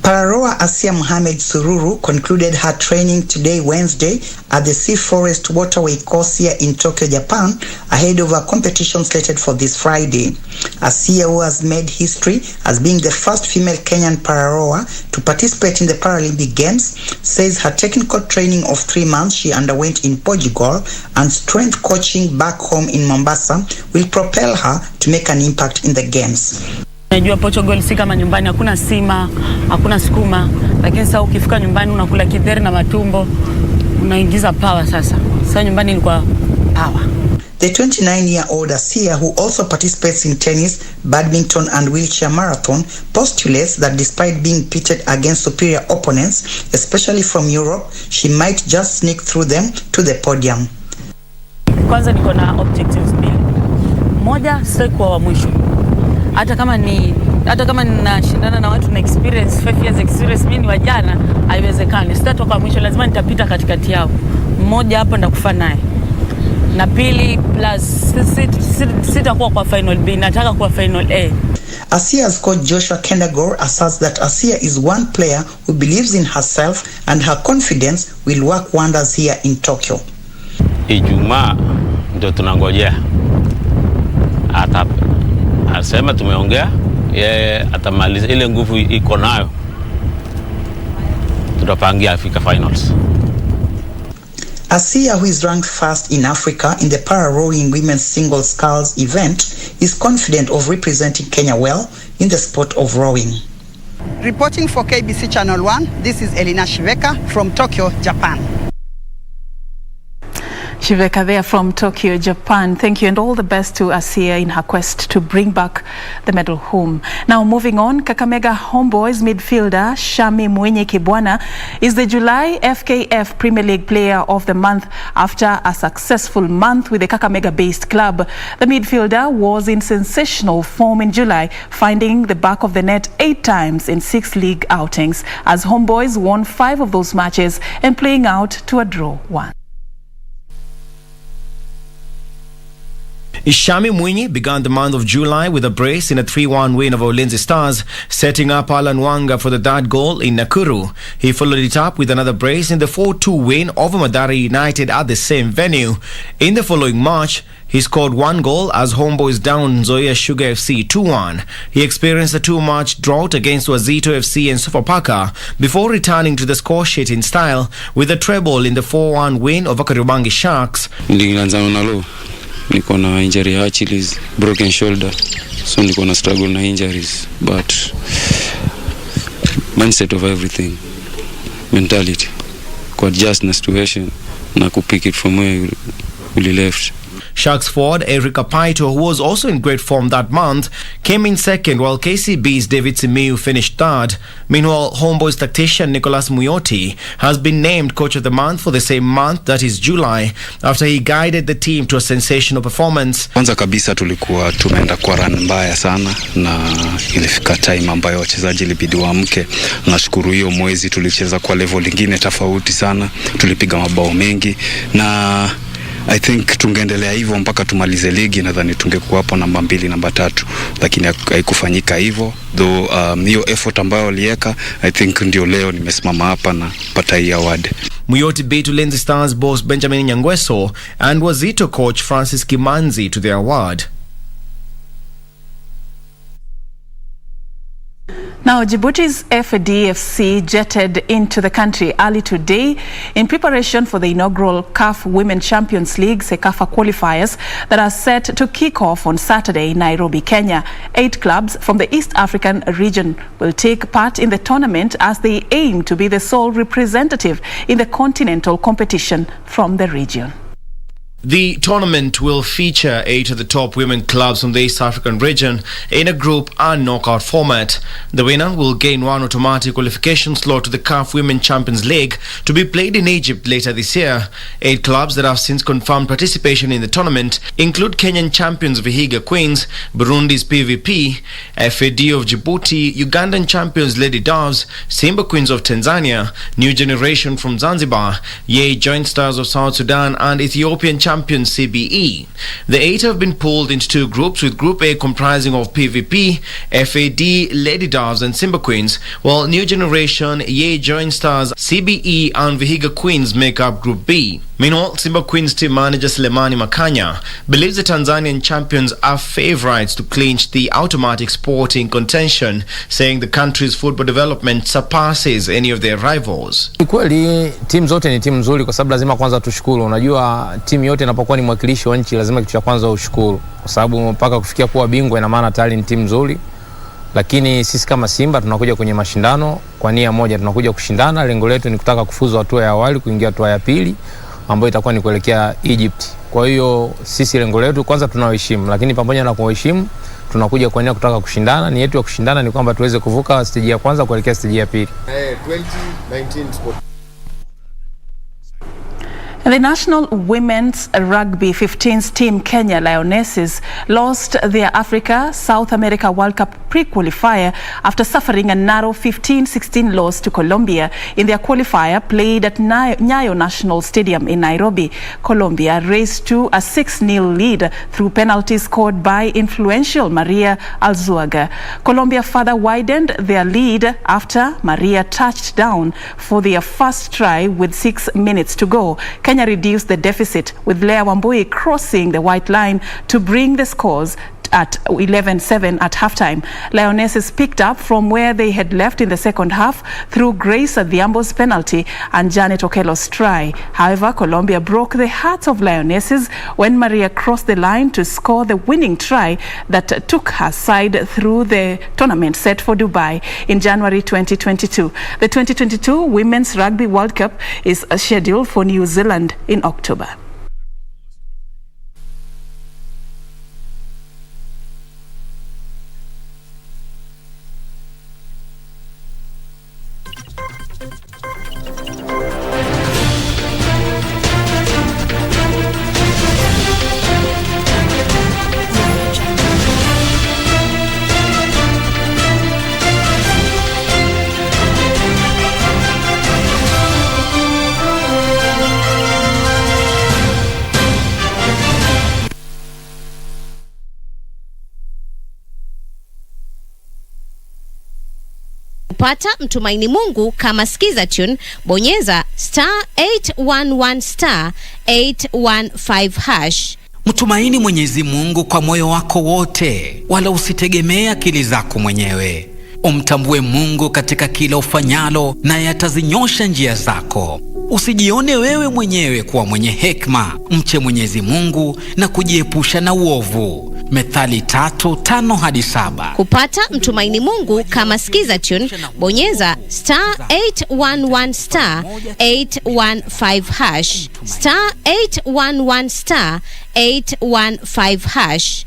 Para-rower Asiya Mohamed Sururu concluded her training today, Wednesday, at the Sea Forest Waterway course here in Tokyo, Japan, ahead of a competition slated for this Friday. Asiya, who has made history as being the first female Kenyan para-rower to participate in the Paralympic Games, says her technical training of 3 months she underwent in Portugal and strength coaching back home in Mombasa will propel her to make an impact in the Games. Najua Portugal si kama nyumbani, hakuna sima, hakuna sukuma, lakini sasa ukifika nyumbani unakula kidheri na matumbo, unaingiza power sasa. Sasa nyumbani ilikuwa power. The 29-year-old Asiya, who also participates in tennis, badminton and wheelchair marathon, postulates that despite being pitted against superior opponents, especially from Europe, she might just sneak through them to the podium. Kwanza niko na objectives mbili. Moja, sio kwa wa mwisho. Hata kama ninashindana na watu na experience 5 years experience, mimi ni wajana, haiwezekani. Sitatoka mwisho, lazima nitapita katikati yao. Mmoja hapo ndakufa naye. Na pili plus sitakuwa kwa final B, nataka kwa final A. Asiya's coach Joshua Kendagor asserts that Asiya is one player who believes in herself and her confidence will work wonders here in Tokyo. Ijumaa ndio tunangojea. Asema tumeongea, yeye atamaliza ile nguvu iko nayo. Tutapangia Africa Finals. Asiya, who is ranked first in Africa in the para-rowing women's single sculls event, is confident of representing Kenya well in the sport of rowing. Reporting for KBC Channel 1, this is Elina Shiveka from Tokyo, Japan. Shiveka there from Tokyo, Japan. Thank you, and all the best to Asiya in her quest to bring back the medal home. Now, moving on, Kakamega Homeboys midfielder Shami Mwenye Kibwana is the July FKF Premier League Player of the Month after a successful month with the Kakamega-based club. The midfielder was in sensational form in July, finding the back of the net 8 times in 6 league outings, as Homeboys won 5 of those matches and playing out to a draw 1. Shami Mwinyi began the month of July with a brace in a 3-1 win over Ulinzi Stars, setting up Alan Wanga for the third goal in Nakuru. He followed it up with another brace in the 4-2 win over Mathare United at the same venue. In the following match, he scored 1 goal as Homeboys down Nzoia Sugar FC 2-1. He experienced a 2-match drought against Wazito FC and Sofapaka before returning to the score sheet in style with a treble in the 4-1 win over Kariobangi Sharks. Niko na injury ya Achilles, broken shoulder, so niko na struggle na injuries, but mindset of everything, mentality, ku adjust na situation na ku pick it from where you left. Sharks forward Eric Apaito, who was also in great form that month, came in second while KCB's David Simiu finished third. Meanwhile, Homeboys tactician Nicholas Muyoti has been named Coach of the Month for the same month, that is July, after he guided the team to a sensational performance. Kwanza kabisa tulikuwa tumeenda kwa run mbaya sana na ilifika time ambayo wachezaji ilibidi waamke. Nashukuru hiyo mwezi tulicheza kwa level nyingine tofauti sana, tulipiga mabao mengi na I think tungeendelea hivyo mpaka tumalize ligi, nadhani tungekuwa hapo namba 2 namba 3, lakini haikufanyika hivyo. Though hiyo effort ambayo waliweka, I think ndio leo nimesimama hapa na pata hii award. Muyoti beat Ulinzi Stars boss Benjamin Nyangweso and Wazito coach Francis Kimanzi to the award. Now, Djibouti's FDFC jetted into the country early today in preparation for the inaugural CAF Women Champions League CECAFA qualifiers that are set to kick off on Saturday in Nairobi, Kenya. 8 clubs from the East African region will take part in the tournament as they aim to be the sole representative in the continental competition from the region. The tournament will feature 8 of the top women clubs from the East African region in a group and knockout format. The winner will gain one automatic qualification slot to the CAF Women Champions League to be played in Egypt later this year. 8 clubs that have since confirmed participation in the tournament include Kenyan champions Vihiga Queens, Burundi's PVP, FAD of Djibouti, Ugandan champions Lady Doves, Simba Queens of Tanzania, New Generation from Zanzibar, Yei Joint Stars of South Sudan, and Ethiopian champion CBE. The 8 have been pooled into 2 groups, with Group A comprising of PVP, FAD, Lady Doves and Simba Queens, while New Generation, Yei Joint Stars, CBE and Vihiga Queens make up Group B. Meanwhile, Simba Queens team manager Selemani Makanya believes the Tanzanian champions are favourites to clinch the automatic sporting contention, saying the country's football development surpasses any of their rivals. Kweli timu zote ni timu nzuri, kwa sababu lazima kwanza tushukuru. Unajua timu yote inapokuwa ni mwakilishi wa nchi lazima kitu cha kwanza ushukuru, kwa sababu mpaka kufikia kuwa bingwa ina maana tayari ni timu nzuri. Lakini sisi kama Simba tunakuja kwenye mashindano kwa nia moja, tunakuja kushindana. Lengo letu ni kutaka kufuzu hatua ya awali kuingia hatua ya pili ambayo itakuwa ni kuelekea Egypt. Kwa hiyo sisi lengo letu kwanza tunawaheshimu, lakini pamoja na kuwaheshimu tunakuja kwa nia kutaka kushindana. Ni yetu ya kushindana ni kwamba tuweze kuvuka stage ya kwanza kuelekea stage ya pili. 2019 sport. The National Women's Rugby 15s team Kenya Lionesses lost their Africa South America World Cup pre-qualifier after suffering a narrow 15-16 loss to Colombia in their qualifier played at Nyayo National Stadium in Nairobi. Colombia raced to a 6-0 lead through penalties scored by influential Maria Alzuaga. Colombia further widened their lead after Maria touched down for their first try with 6 minutes to go. Kenya reduced the deficit, with Leah Wambui crossing the white line to bring the scores at 11-7 at halftime. Lionesses picked up from where they had left in the second half through Grace Adhiambo's penalty and Janet Okello's try. However, Colombia broke the hearts of Lionesses when Maria crossed the line to score the winning try that took her side through the tournament set for Dubai in January 2022. The 2022 Women's Rugby World Cup is scheduled for New Zealand in October. Pata mtumaini Mungu kama skiza tune, bonyeza *811 *815#. Mtumaini Mwenyezi Mungu kwa moyo wako wote, wala usitegemee akili zako mwenyewe. Umtambue Mungu katika kila ufanyalo, naye atazinyosha njia zako. Usijione wewe mwenyewe kuwa mwenye hekima. Mche Mwenyezi Mungu na kujiepusha na uovu. Methali 3:5-7. Kupata mtumaini Mungu kama skiza tune, bonyeza *811 *815#, *811 *815#.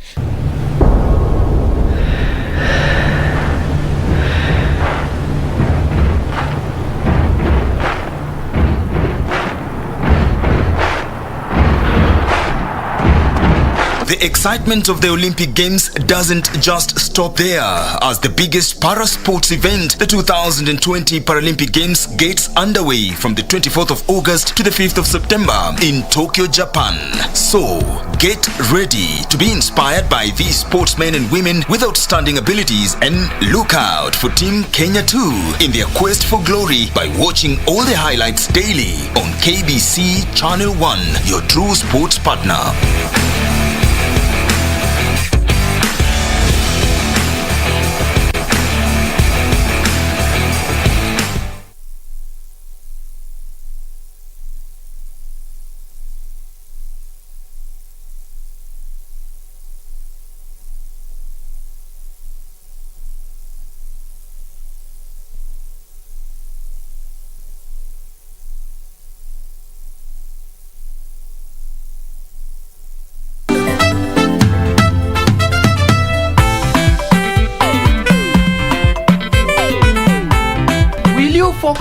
The excitement of the Olympic Games doesn't just stop there, as the biggest para-sports event, the 2020 Paralympic Games, gets underway from the 24th of August to the 5th of September in Tokyo, Japan. So, get ready to be inspired by these sportsmen and women with outstanding abilities, and look out for Team Kenya too in their quest for glory by watching all the highlights daily on KBC Channel 1, your true sports partner.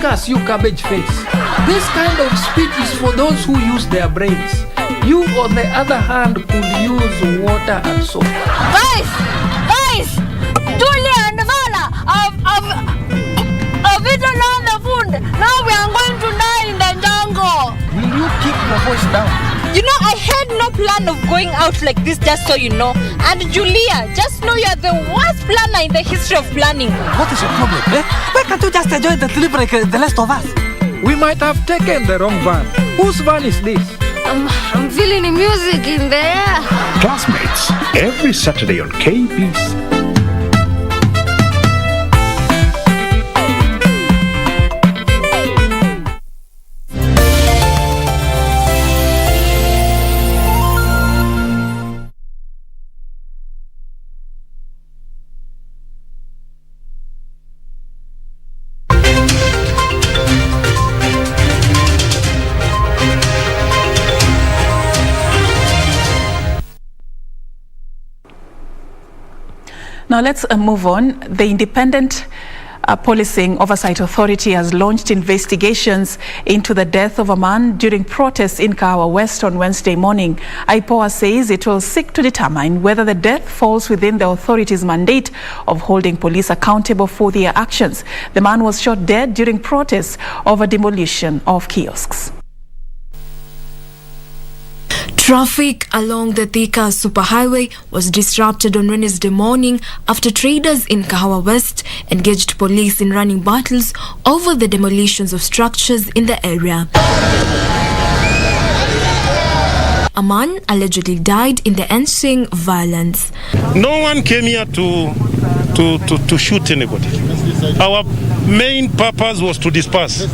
discuss, you cabbage face. This kind of speech is for those who use their brains. You, on the other hand, could use water and soap. Guys! Julia and Vala, I've eaten all the food. Now we are going to die in the jungle. Will you keep your voice down? You know, I had no plan of going out like this, just so you know. And Julia, just know you are the worst planner in the history of planning. What is your problem, eh? Why can't you just enjoy the trip like the rest of us? We might have taken the wrong van. Whose van is this? I'm feeling the music in the air. Classmates, every Saturday on KBC. Now let's move on. The Independent Policing Oversight Authority has launched investigations into the death of a man during protests in KAHAWA West on Wednesday morning. IPOA says it will seek to determine whether the death falls within the authority's mandate of holding police accountable for their actions. The man was shot dead during protests over demolition of kiosks. Traffic along the Thika Superhighway was disrupted on Wednesday morning after traders in KAHAWA West engaged police in running battles over the demolitions of structures in the area. A man allegedly died in the ensuing violence. No one came here to shoot anybody. Our main purpose was to disperse.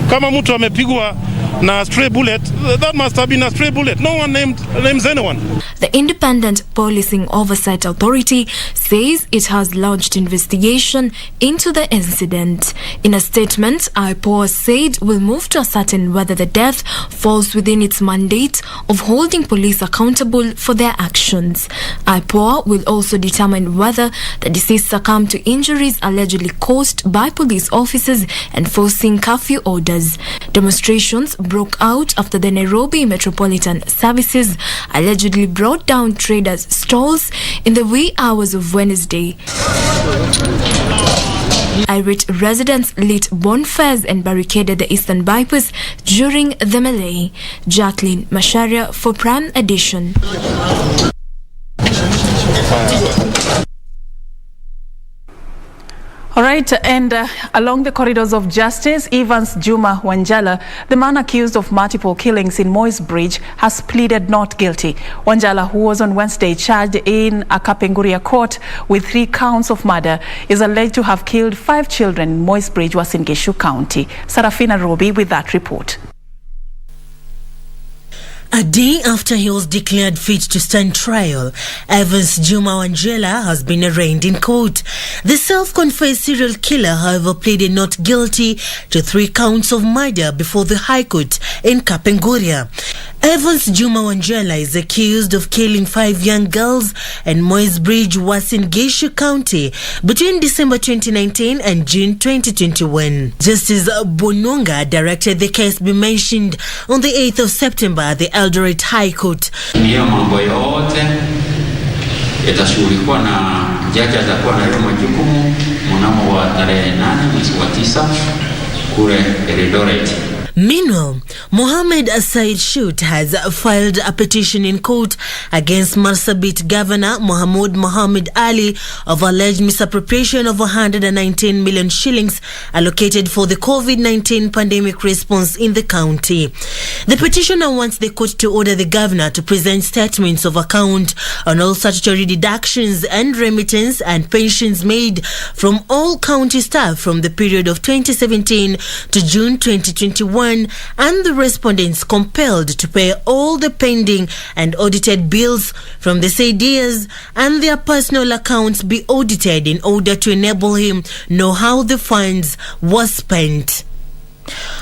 Kama mtu amepigwa na stray bullet, that must have been a stray bullet. No one names anyone. The Independent Policing Oversight Authority says it has launched investigation into the incident. In a statement, IPOA said will move to ascertain whether the death falls within its mandate of holding police accountable for their actions. IPOA will also determine whether the deceased succumbed to injuries allegedly caused by police officers enforcing curfew orders. Demonstrations broke out after the Nairobi Metropolitan Services allegedly brought down traders' stalls in the wee hours of Wednesday. Irate residents lit bonfires and barricaded the eastern bypass during the melee. Jacqueline Masharia for Prime Edition. All right, and along the corridors of justice, Evans Juma Wanjala, the man accused of multiple killings in Moy's Bridge, has pleaded not guilty. Wanjala, who was on Wednesday charged in a Kapenguria court with 3 counts of murder, is alleged to have killed 5 children in Moy's Bridge, Uasin Gishu County. Serfine Robi with that report. A day after he was declared fit to stand trial, Evans Juma Wanjala has been arraigned in court. The self-confessed serial killer, however, pleaded not guilty to 3 counts of murder before the High Court in Kapenguria. Evans Juma Wanjala is accused of killing 5 young girls in Moy's Bridge, Uasin Gishu County between December 2019 and June 2021. Justice Bononga directed the case be mentioned on the 8th of September at the Eldoret High Court. Hiyo mambo yote yatashughulikiwa na jaji atakuwa na hiyo majukumu mnamo wa tarehe 8 mwezi wa 9 kule Eldoret. Meanwhile, Mohammed Said Shute has filed a petition in court against Marsabit Governor Mohammed Mohammed Ali of alleged misappropriation of 119 million shillings allocated for the COVID-19 pandemic response in the county. The petitioner wants the court to order the governor to present statements of account on all statutory deductions and remittance and pensions made from all county staff from the period of 2017 to June 2021, and the respondents compelled to pay all the pending and audited bills from the said years and their personal accounts be audited in order to enable him know how the funds were spent.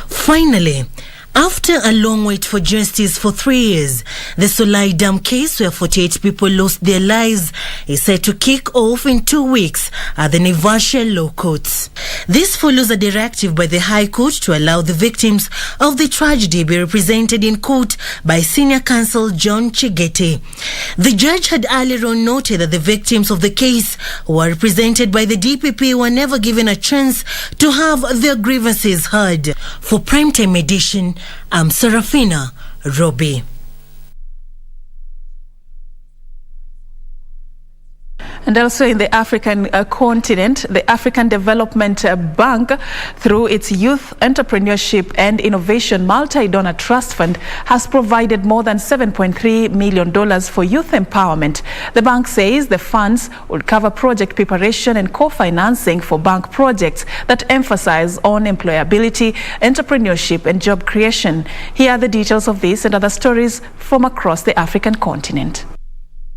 Finally, After a long wait for justice for 3 years, the SOLAI Dam case where 48 people lost their lives is set to kick off in 2 weeks at the Naivasha Law Courts. This follows a directive by the High Court to allow the victims of the tragedy be represented in court by Senior Counsel John Chigete. The judge had earlier on noted that the victims of the case who were represented by the DPP were never given a chance to have their grievances heard. For Primetime Edition, I'm Serfine Robbie. And also in the African continent, the African Development Bank, through its Youth Entrepreneurship and Innovation Multi-Donor Trust Fund, has provided more than $7.3 million for youth empowerment. The bank says the funds will cover project preparation and co-financing for bank projects that emphasize on employability, entrepreneurship, and job creation. Here are the details of this and other stories from across the African continent.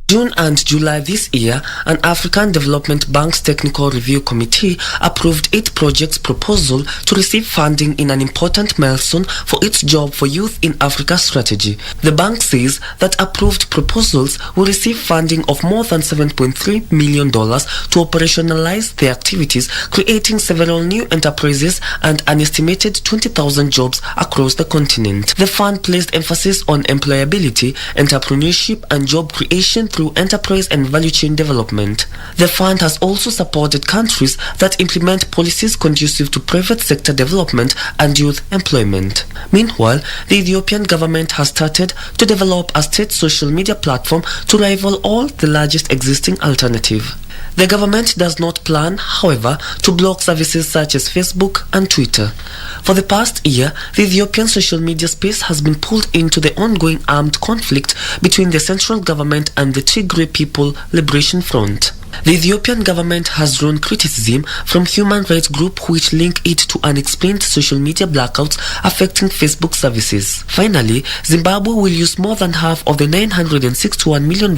June and July this year, an African Development Bank's Technical Review Committee approved 8 projects' proposal to receive funding in an important milestone for its Job for Youth in Africa strategy. The bank says that approved proposals will receive funding of more than $7.3 million to operationalize their activities, creating several new enterprises and an estimated 20,000 jobs across the continent. The fund placed emphasis on employability, entrepreneurship, and job creation through enterprise and value chain development. The fund has also supported countries that implement policies conducive to private sector development and youth employment. Meanwhile, the Ethiopian government has started to develop a state social media platform to rival all the largest existing alternative. The government does not plan, however, to block services such as Facebook and Twitter. For the past year, the Ethiopian social media space has been pulled into the ongoing armed conflict between the central government and the Tigray People Liberation Front. The Ethiopian government has drawn criticism from human rights groups which link it to unexplained social media blackouts affecting Facebook services. Finally, Zimbabwe will use more than half of the $961 million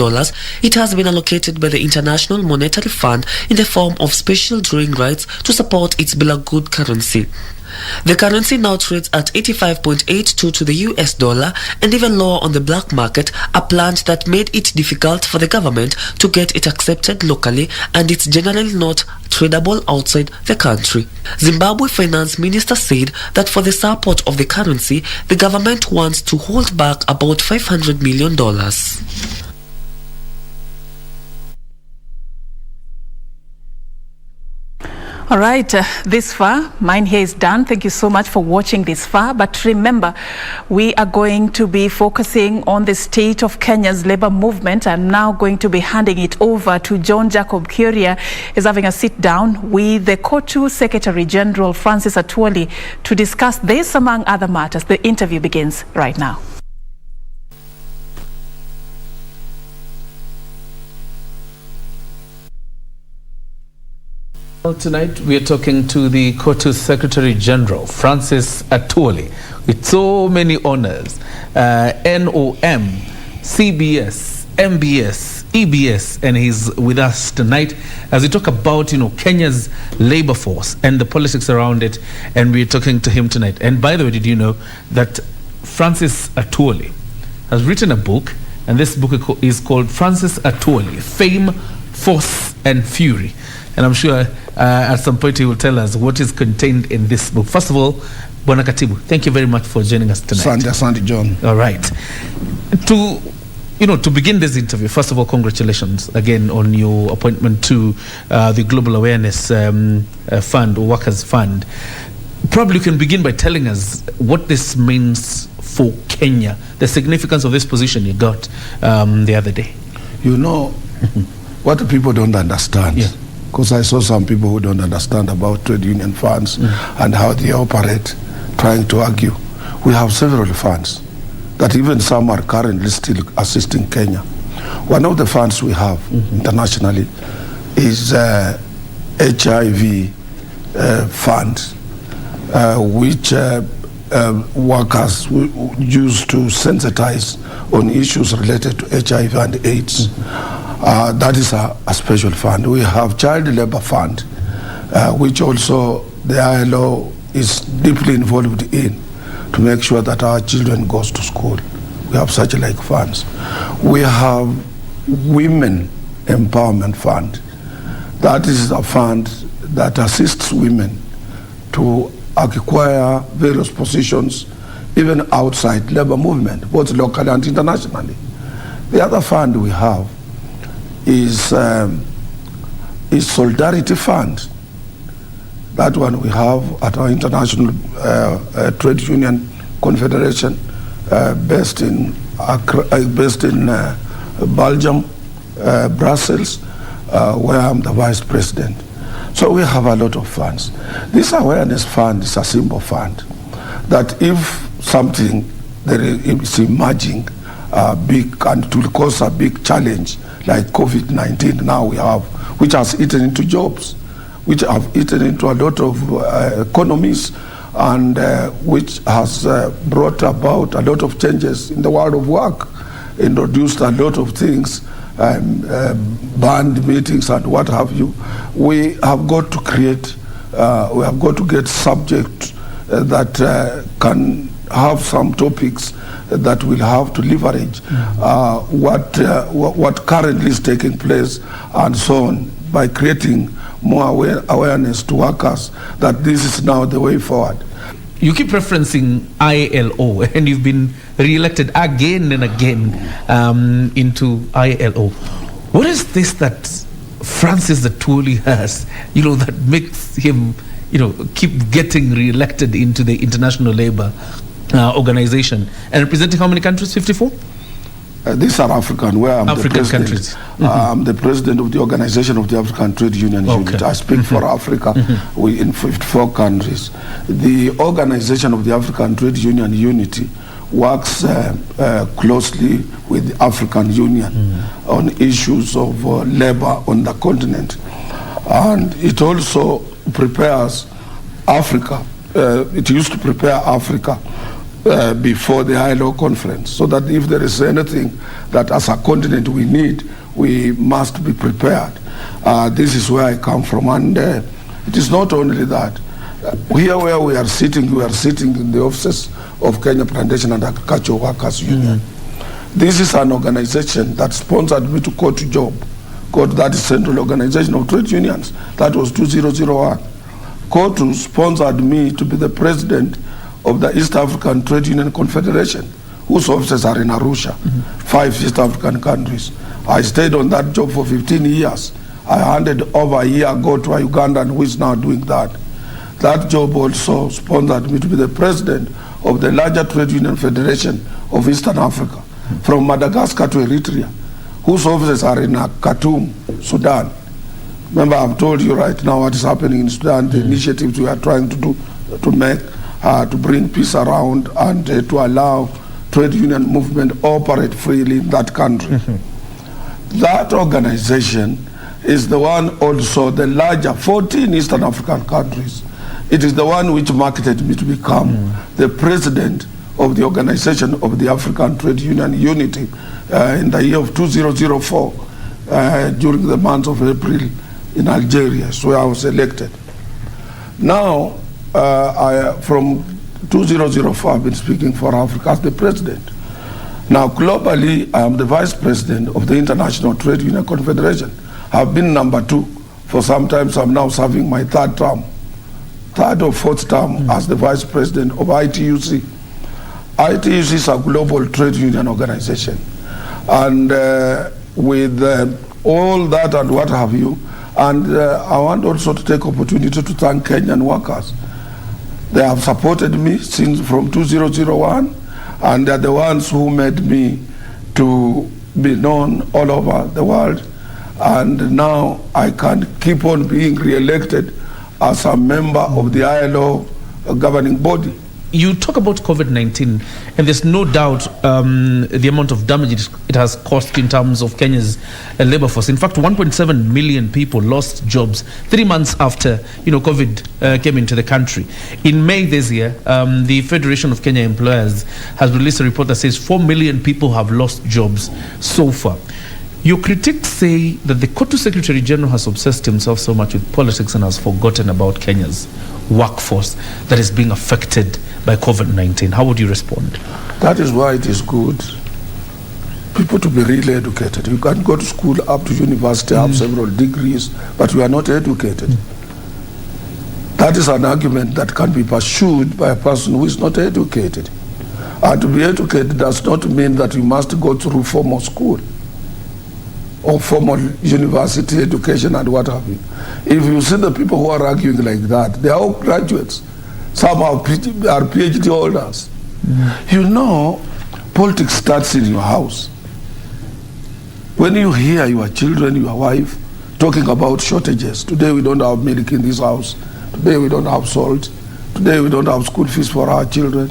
it has been allocated by the International Monetary Fund in the form of special drawing rights to support its beloved currency. The currency now trades at 85.82 to the US dollar and even lower on the black market, a plant that made it difficult for the government to get it accepted locally, and it's generally not tradable outside the country. Zimbabwe Finance Minister said that for the support of the currency, the government wants to hold back about $500 million. All right, this far, mine here is done. Thank you so much for watching this far. But remember, we are going to be focusing on the state of Kenya's labor movement. I'm now going to be handing it over to John Jacob Kioria. He's having a sit down with the KOTU Secretary General Francis Atwoli to discuss this among other matters. The interview begins right now. Tonight we are talking to the KOTU Secretary General Francis Atwoli with so many honors, NOM, CBS, MBS, EBS, and he's with us tonight as we talk about Kenya's labor force and the politics around it, and we're talking to him tonight. And by the way, did you know that Francis Atwoli has written a book, and this book is called Francis Atwoli, Fame, Force and Fury. And I'm sure at some point he will tell us what is contained in this book. First of all, Bwana Katibu, thank you very much for joining us tonight. Asante, John. All right. To begin this interview, first of all, congratulations again on your appointment to the Global Awareness Fund, or Workers Fund. Probably you can begin by telling us what this means for Kenya, the significance of this position you got the other day. What people don't understand. Yeah. Because I saw some people who don't understand about trade union funds and how they operate, trying to argue. We have several funds that even some are currently still assisting Kenya. One of the funds we have internationally is HIV fund, which workers use to sensitize on issues related to HIV and AIDS. That is a special fund. We have child labor fund, which also the ILO is deeply involved in, to make sure that our children goes to school. We have such like funds. We have Women Empowerment Fund. That is a fund that assists women to acquire various positions even outside labor movement, both locally and internationally. The other fund we have is Solidarity Fund. That one we have at our International Trade Union Confederation, based in Belgium, Brussels, where I'm the vice president. So we have a lot of funds. This awareness fund is a simple fund that if something that is emerging big and it will cause a big challenge like COVID-19 now we have, which has eaten into jobs, which have eaten into a lot of economies, and which has brought about a lot of changes in the world of work, introduced a lot of things, banned meetings and what have you. We have got to create, we have got to get subjects that can have some topics that will have to leverage what currently is taking place and so on, by creating more awareness to workers that this is now the way forward. You keep referencing ILO, and you've been re-elected again and again into ILO. What is this that Francis Atwoli has, that makes him, keep getting re-elected into the International Labour Organization, and representing how many countries? 54? These are African, where I'm African the president. Countries. I'm the president of the Organization of the African Trade Union Unit. I speak for Africa. We in 54 countries. The Organization of the African Trade Union Unity works closely with the African Union on issues of labor on the continent. And it also prepares Africa. It used to prepare Africa before the ILO conference, so that if there is anything that as a continent we need, we must be prepared. This is where I come from, and it is not only that. Here where we are sitting in the offices of Kenya Plantation and Agricultural Workers Union. This is an organization that sponsored me to COTU job. COTU, that is Central Organization of Trade Unions. That was 2001. COTU sponsored me to be the president of the East African Trade Union Confederation, whose offices are in Arusha, 5 East African countries. I stayed on that job for 15 years. I handed over a year ago to a Ugandan who is now doing that. That job also sponsored me to be the president of the larger trade union federation of Eastern Africa, from Madagascar to Eritrea, whose offices are in Khartoum, Sudan. Remember, I've told you right now what is happening in Sudan, the initiatives we are trying to do, to make, to bring peace around and to allow trade union movement operate freely in that country. That organization is the one also, the larger 14 Eastern African countries. It is the one which marketed me to become the president of the Organization of the African Trade Union Unity in the year of 2004 during the month of April in Algeria, so I was elected. Now, from 2004, I've been speaking for Africa as the president. Now, globally, I am the vice president of the International Trade Union Confederation. I've been number 2 for some time, so I'm now serving my 3rd term, 3rd or 4th term as the vice president of ITUC. ITUC is a global trade union organization. And with all that and what have you, and I want also to take opportunity to thank Kenyan workers. They have supported me since from 2001, and they're the ones who made me to be known all over the world. And now I can keep on being re-elected as a member of the ILO governing body. You talk about COVID-19, and there's no doubt the amount of damage it has caused in terms of Kenya's labor force. In fact, 1.7 million people lost jobs 3 months after COVID came into the country. In May this year, the Federation of Kenya Employers has released a report that says 4 million people have lost jobs so far. Your critics say that the COTU Secretary General has obsessed himself so much with politics and has forgotten about Kenyans. workforce that is being affected by COVID-19. How would you respond? That is why it is good people to be really educated. You can go to school up to university, have several degrees, but you are not educated. That is an argument that can be pursued by a person who is not educated. And to be educated does not mean that you must go through formal school or formal university education and what have you. If you see the people who are arguing like that, they are all graduates. Some are PhD holders. You know, politics starts in your house. When you hear your children, your wife, talking about shortages, today we don't have milk in this house, today we don't have salt, today we don't have school fees for our children,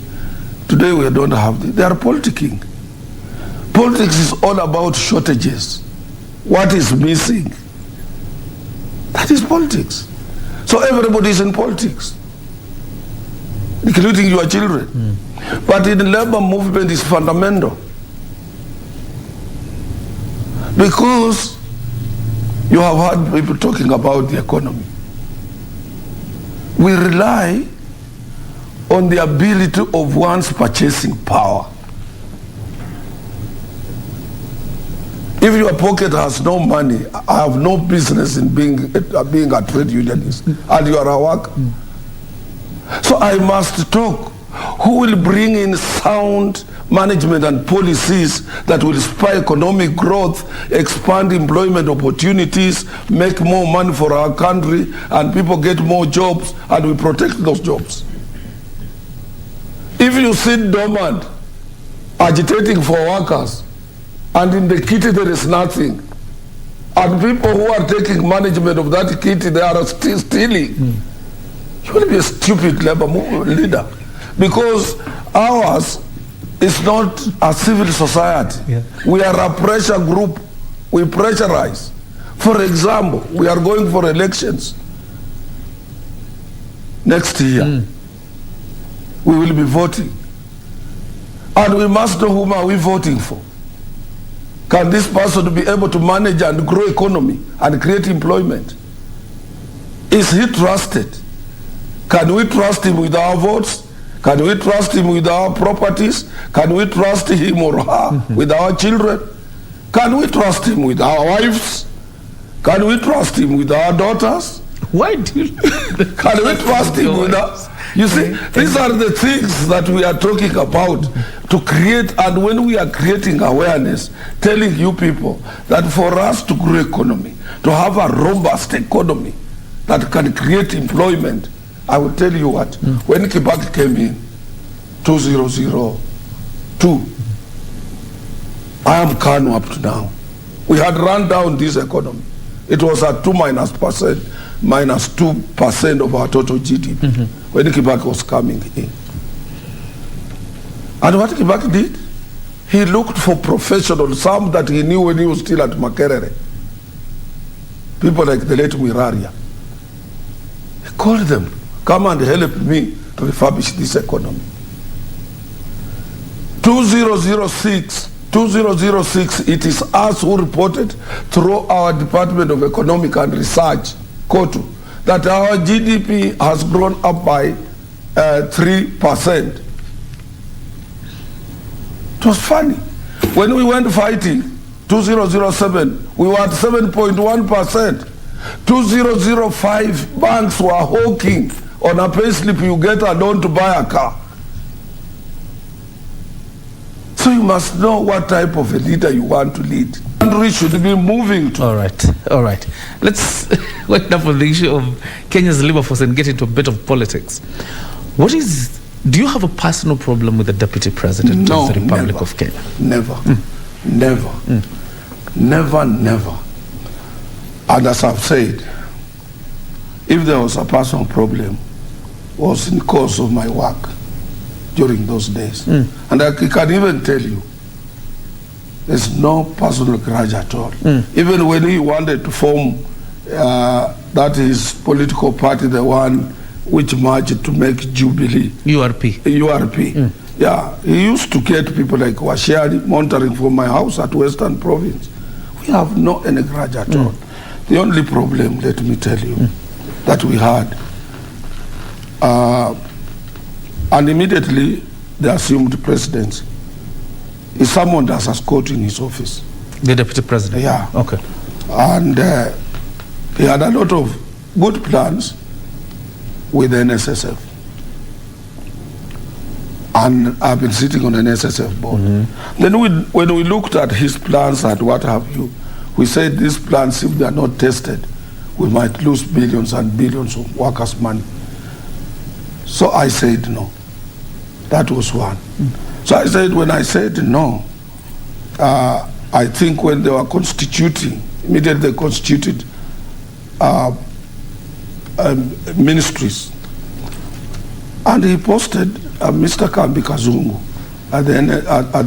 today we don't have, they are politicking. Politics is all about shortages. What is missing? That is politics. So everybody is in politics, including your children. But in the labor movement is fundamental. Because you have heard people talking about the economy. We rely on the ability of one's purchasing power. If your pocket has no money, I have no business in being a trade unionist, and you are a worker. So I must talk. Who will bring in sound management and policies that will spur economic growth, expand employment opportunities, make more money for our country, and people get more jobs, and we protect those jobs? If you sit dormant, agitating for workers, and in the kitty there is nothing, and people who are taking management of that kitty, they are still stealing, you will be a stupid labor leader. Because ours is not a civil society. We are a pressure group. We pressurize. For example, we are going for elections next year. We will be voting. And we must know whom are we voting for. Can this person be able to manage and grow economy and create employment? Is he trusted? Can we trust him with our votes? Can we trust him with our properties? Can we trust him or her with our children? Can we trust him with our wives? Can we trust him with our daughters? Why do you? Can we trust him with us? You see, these are the things that we are talking about to create, and when we are creating awareness, telling you people that for us to grow economy, to have a robust economy that can create employment, I will tell you what, when Kibaki came in, 2002, I am Kanu up to now. We had run down this economy. It was at minus 2% of our total GDP when Kibaki was coming in. And what Kibaki did, he looked for professionals, some that he knew when he was still at Makerere. People like the late Mwiraria. He called them, come and help me to refurbish this economy. 2006, it is us who reported through our Department of Economic and Research, KOTU, that our GDP has grown up by 3%. It was funny. When we went fighting, 2007, we were at 7.1%. 2005, banks were hawking on a payslip, you get a loan to buy a car. So you must know what type of a leader you want to lead. And we should be moving to. All right. Let's wind up on the issue of Kenya's labor force and get into a bit of politics. Do you have a personal problem with the Deputy President of the Republic of Kenya? Never. Never. And as I've said, if there was a personal problem, it was in the course of my work during those days. And I can even tell you, there's no personal grudge at all. Even when he wanted to form that his political party, the one which merged to make Jubilee. URP. Yeah, he used to get people like Washari monitoring from my house at Western Province. We have no any grudge at all. The only problem, let me tell you, that we had And immediately they assumed presidency. He summoned us as court in his office. The deputy president? Yeah. Okay. And he had a lot of good plans with the NSSF. And I've been sitting on an NSSF board. Then when we looked at his plans and what have you, we said these plans, if they are not tested, we might lose billions and billions of workers' money. So I said no. That was one. So I said, when I said no, I think when they were constituting, immediately they constituted ministries. And he posted Mr. Kambi Kazungu at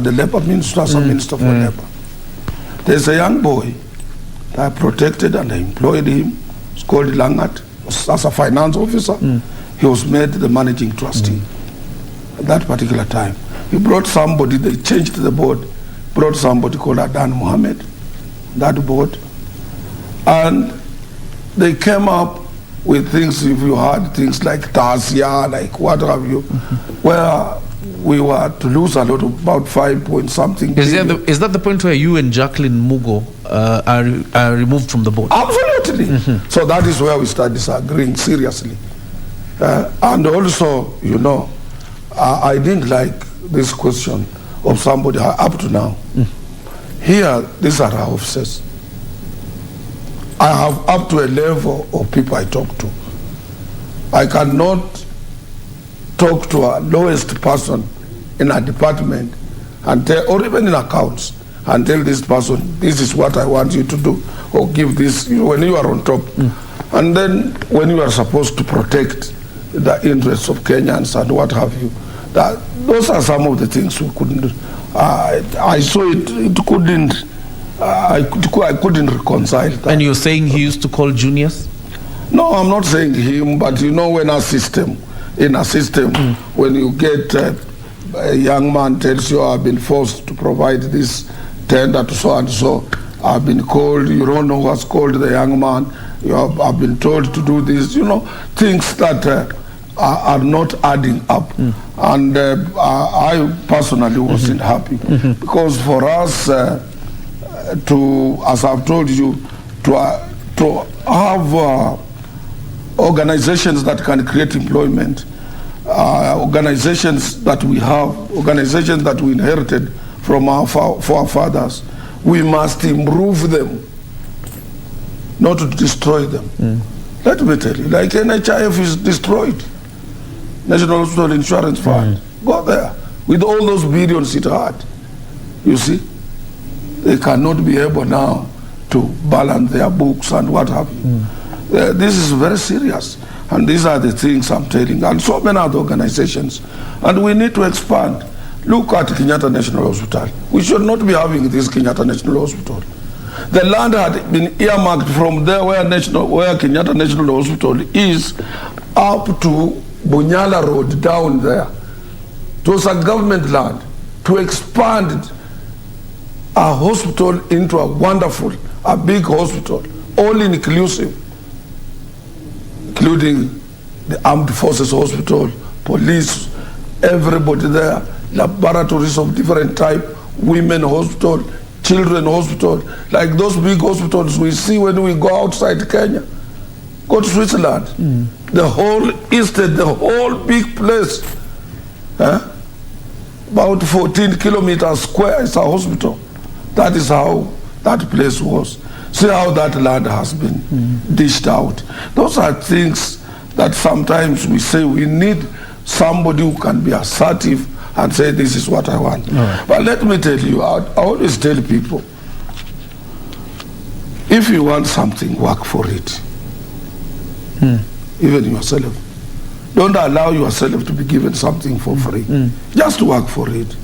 the Labour Minister as a Minister for Labour. There's a young boy that I protected and I employed him. It's called Langat, as a finance officer. He was made the managing trustee at that particular time. He brought somebody, they changed the board, brought somebody called Adan Mohammed, that board. And they came up with things, if you had things like Tasia, like what have you, where we were to lose a lot of about 5 point something. Is that the point where you and Jacqueline Mugo are removed from the board? Absolutely. So that is where we start disagreeing seriously. And also, you know, I didn't like this question of somebody up to now. Here, these are our officers. I have up to a level of people I talk to. I cannot talk to a lowest person in a department and tell, or even in accounts, and tell this person, this is what I want you to do, or give this, when you are on top. And then when you are supposed to protect the interests of Kenyans and what have you, those are some of the things we couldn't do. I saw it couldn't, I couldn't reconcile that. And you're saying he used to call juniors? No, I'm not saying him, but you know, when in a system, when you get a young man tells you, I've been forced to provide this tender to so and so, I've been called, you don't know what's called the young man, I've been told to do this, you know, things that are not adding up. And I personally wasn't happy, because for us to, as I've told you, to have organizations that can create employment, organizations that we have, organizations that we inherited from our forefathers, we must improve them, not to destroy them. Let me tell you, like NHIF is destroyed, National Hospital Insurance Fund, go there, with all those billions it had, you see, they cannot be able now to balance their books and what have you. This is very serious, and these are the things I'm telling, and so many other organizations, and we need to expand. Look at Kenyatta National Hospital. We should not be having this Kenyatta National Hospital. The land had been earmarked from there where Kenyatta National Hospital is up to Bunyala Road down there. It was a government land to expand a hospital into a wonderful, a big hospital, all inclusive, including the Armed Forces Hospital, police, everybody there, laboratories of different type, women hospital, children hospital, like those big hospitals we see when we go outside Kenya. Go to Switzerland, the whole estate, the whole big place, about 14 kilometers square is a hospital. That is how that place was. See how that land has been dished out. Those are things that sometimes we say we need somebody who can be assertive and say, this is what I want. But let me tell you, I always tell people, if you want something, work for it. Even yourself. Don't allow yourself to be given something for free. Just work for it.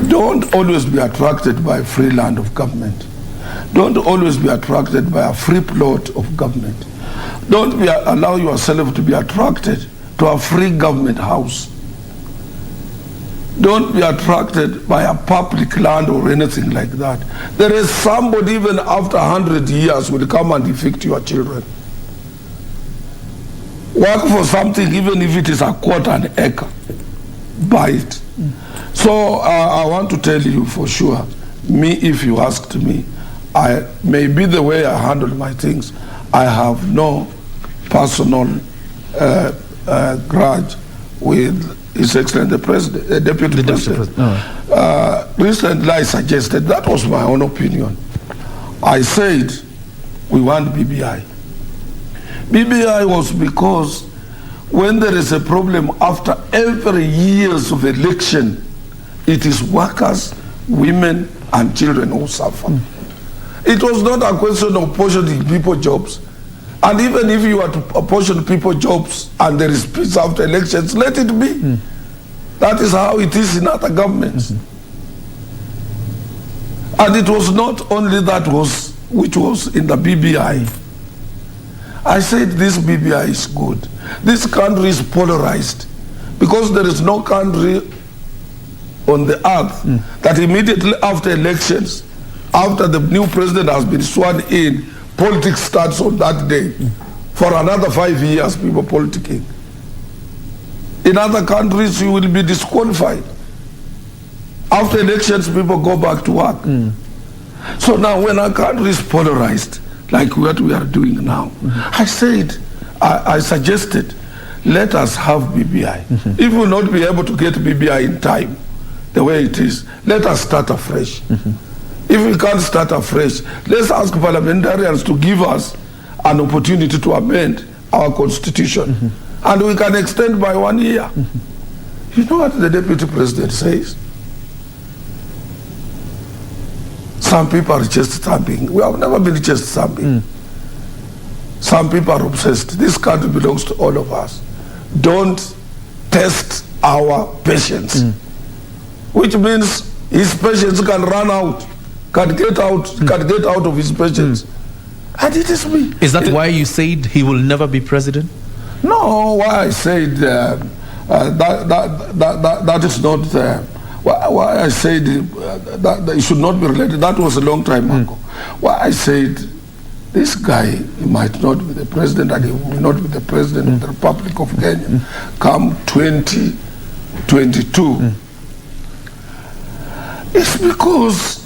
Don't always be attracted by a free land of government. Don't always be attracted by a free plot of government. Don't allow yourself to be attracted to a free government house. Don't be attracted by a public land or anything like that. There is somebody even after 100 years will come and evict your children. Work for something, even if it is a quarter an acre. Buy it. So I want to tell you for sure, me, if you asked me, maybe the way I handle my things, I have no personal grudge with His Excellency the President, Deputy President. Recently I suggested, that was my own opinion. I said, we want BBI. BBI was because when there is a problem after every years of election, it is workers, women, and children who suffer. It was not a question of portioning people jobs. And even if you are to apportion people jobs and there is peace after elections, let it be. That is how it is in other governments. And it was not only that which was in the BBI. I said this BBI is good. This country is polarized because there is no country on the earth that immediately after elections, after the new president has been sworn in, politics starts on that day. For another 5 years, people politicking. In other countries, you will be disqualified. After elections, people go back to work. So now when a country is polarized, like what we are doing now, I said, I suggested, let us have BBI. If we will not be able to get BBI in time, the way it is, let us start afresh. If we can't start afresh, let's ask parliamentarians to give us an opportunity to amend our constitution. And we can extend by 1 year. You know what the Deputy President says? Some people are just stamping. We have never been just stamping. Some people are obsessed. This country belongs to all of us. Don't test our patience. Which means his patience can run out, can get out of his patience. And it is me. Is that why you said he will never be president? No, why I said that is not why I said that it should not be related. That was a long time ago. Why I said this guy, he might not be the president, and he will not be the president of the Republic of Kenya come 2022. It's because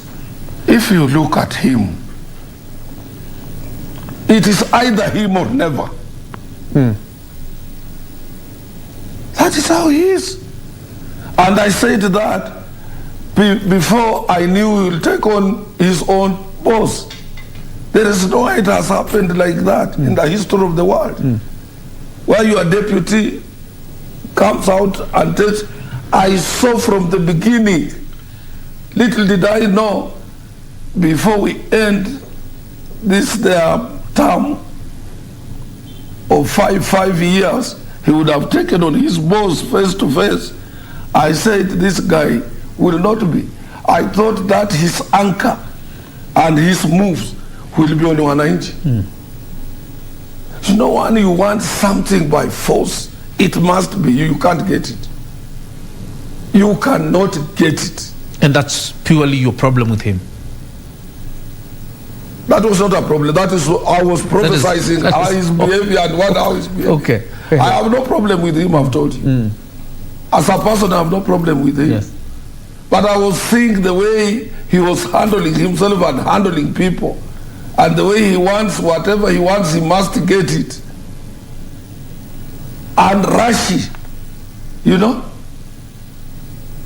if you look at him, it is either him or never. That is how he is. And I said that before I knew he will take on his own boss. There is no way it has happened like that in the history of the world. Where your deputy comes out and takes, I saw from the beginning, little did I know, before we end their term of five years, he would have taken on his boss face to face. I said this guy will not be. I thought that his anchor and his moves will be on wananchi. You know, when you want something by force, it must be you. You can't get it. You cannot get it. And that's purely your problem with him? That was not a problem. That is, I was prophesizing how his behavior and how his behavior. Okay. I have no problem with him, I've told you. As a person, I have no problem with him. Yes. But I was seeing the way he was handling himself and handling people. And the way he wants, whatever he wants, he must get it. And rushy, you know?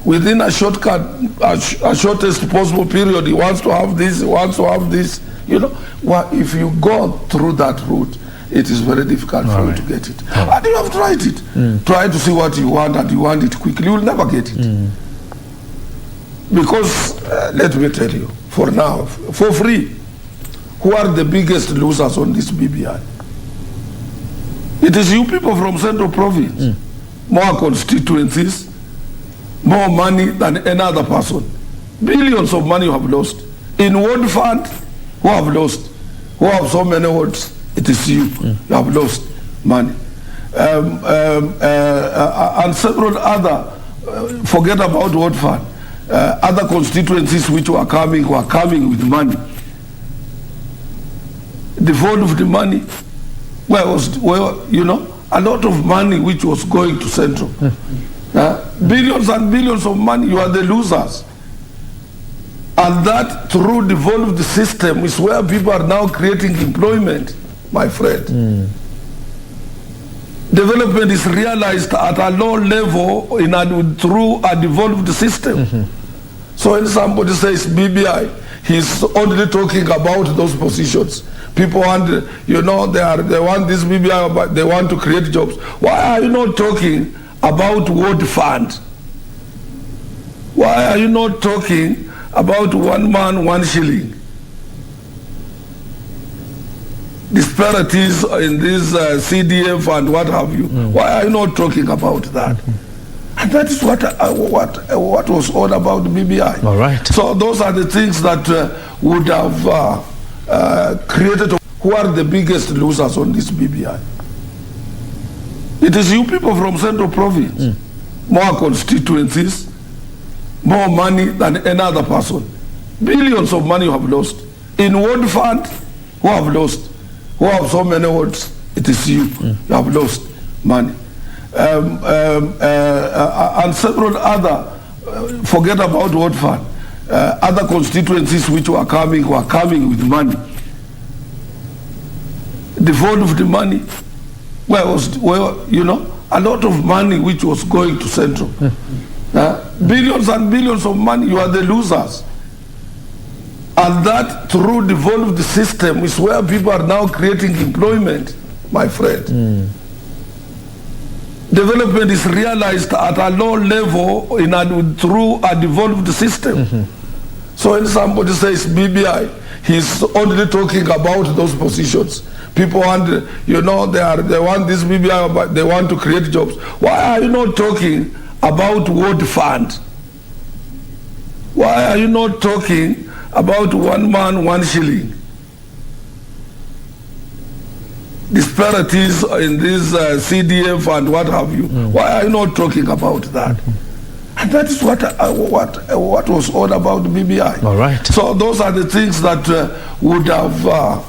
Within a shortcut, a shortest possible period, he wants to have this, he wants to have this. You know, well, if you go through that route, it is very difficult for you to get it. And you have tried it. Try to see what you want, and you want it quickly. You will never get it. Because, let me tell you, for now, for free, who are the biggest losers on this BBI? It is you people from Central Province. More constituencies, more money than any other person. Billions of money you have lost. In ward fund, who have lost? Who have so many wards? It is you. You have lost money. And several other, forget about ward fund, other constituencies which were coming with money. The vote of the money, you know, a lot of money which was going to Central. Billions and billions of money, you are the losers. And that through devolved system is where people are now creating employment, my friend. Development is realized at a low level through a devolved system. So when somebody says BBI, he's only talking about those positions. People want, they want this BBI, but they want to create jobs. Why are you not talking about World Fund? Why are you not talking about 1 man, 1 shilling? Disparities in this CDF and what have you. Why are you not talking about that? And that is what was all about BBI. All right. So those are the things that would have created. Who are the biggest losers on this BBI? It is you people from Central Province. More constituencies, more money than any other person. Billions of money you have lost. In World Fund, who have lost? Who have so many words? It is you. You have lost money. And several other, forget about World Fund, other constituencies which were coming with money. Devolved the money. A lot of money which was going to Central. Billions and billions of money, you are the losers. And that through devolved system is where people are now creating employment, my friend. Development is realized at a low level through a devolved system. So when somebody says BBI, he's only talking about those positions. People want, they want this BBI, but they want to create jobs. Why are you not talking about World Fund? Why are you not talking about 1 man, 1 shilling? Disparities in this CDF and what have you. Why are you not talking about that? And that is what was all about BBI. All right. So those are the things that would have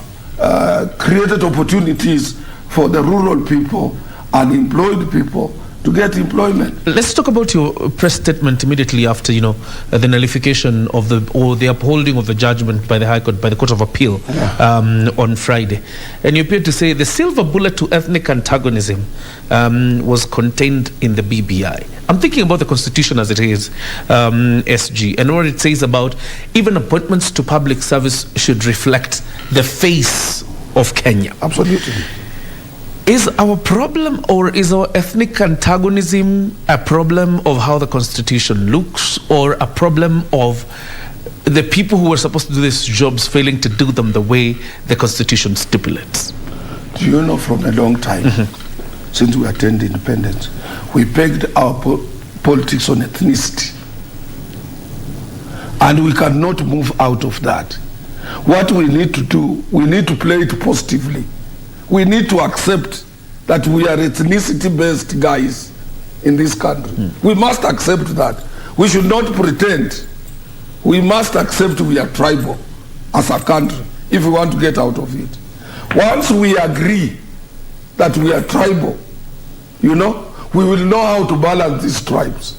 created opportunities for the rural people, unemployed people, to get employment. Let's talk about your press statement immediately after, the nullification of the upholding of the judgment by the High Court, by the Court of Appeal on Friday. And you appear to say the silver bullet to ethnic antagonism was contained in the BBI. I'm thinking about the Constitution as it is, SG, and what it says about even appointments to public service should reflect the face of Kenya. Absolutely. Is our problem, or is our ethnic antagonism a problem of how the Constitution looks, or a problem of the people who were supposed to do these jobs failing to do them the way the Constitution stipulates? Do you know, from a long time, since we attained independence, we pegged our politics on ethnicity. And we cannot move out of that. What we need to do, we need to play it positively. We need to accept that we are ethnicity-based guys in this country. We must accept that. We should not pretend. We must accept we are tribal as a country if we want to get out of it. Once we agree that we are tribal, we will know how to balance these tribes.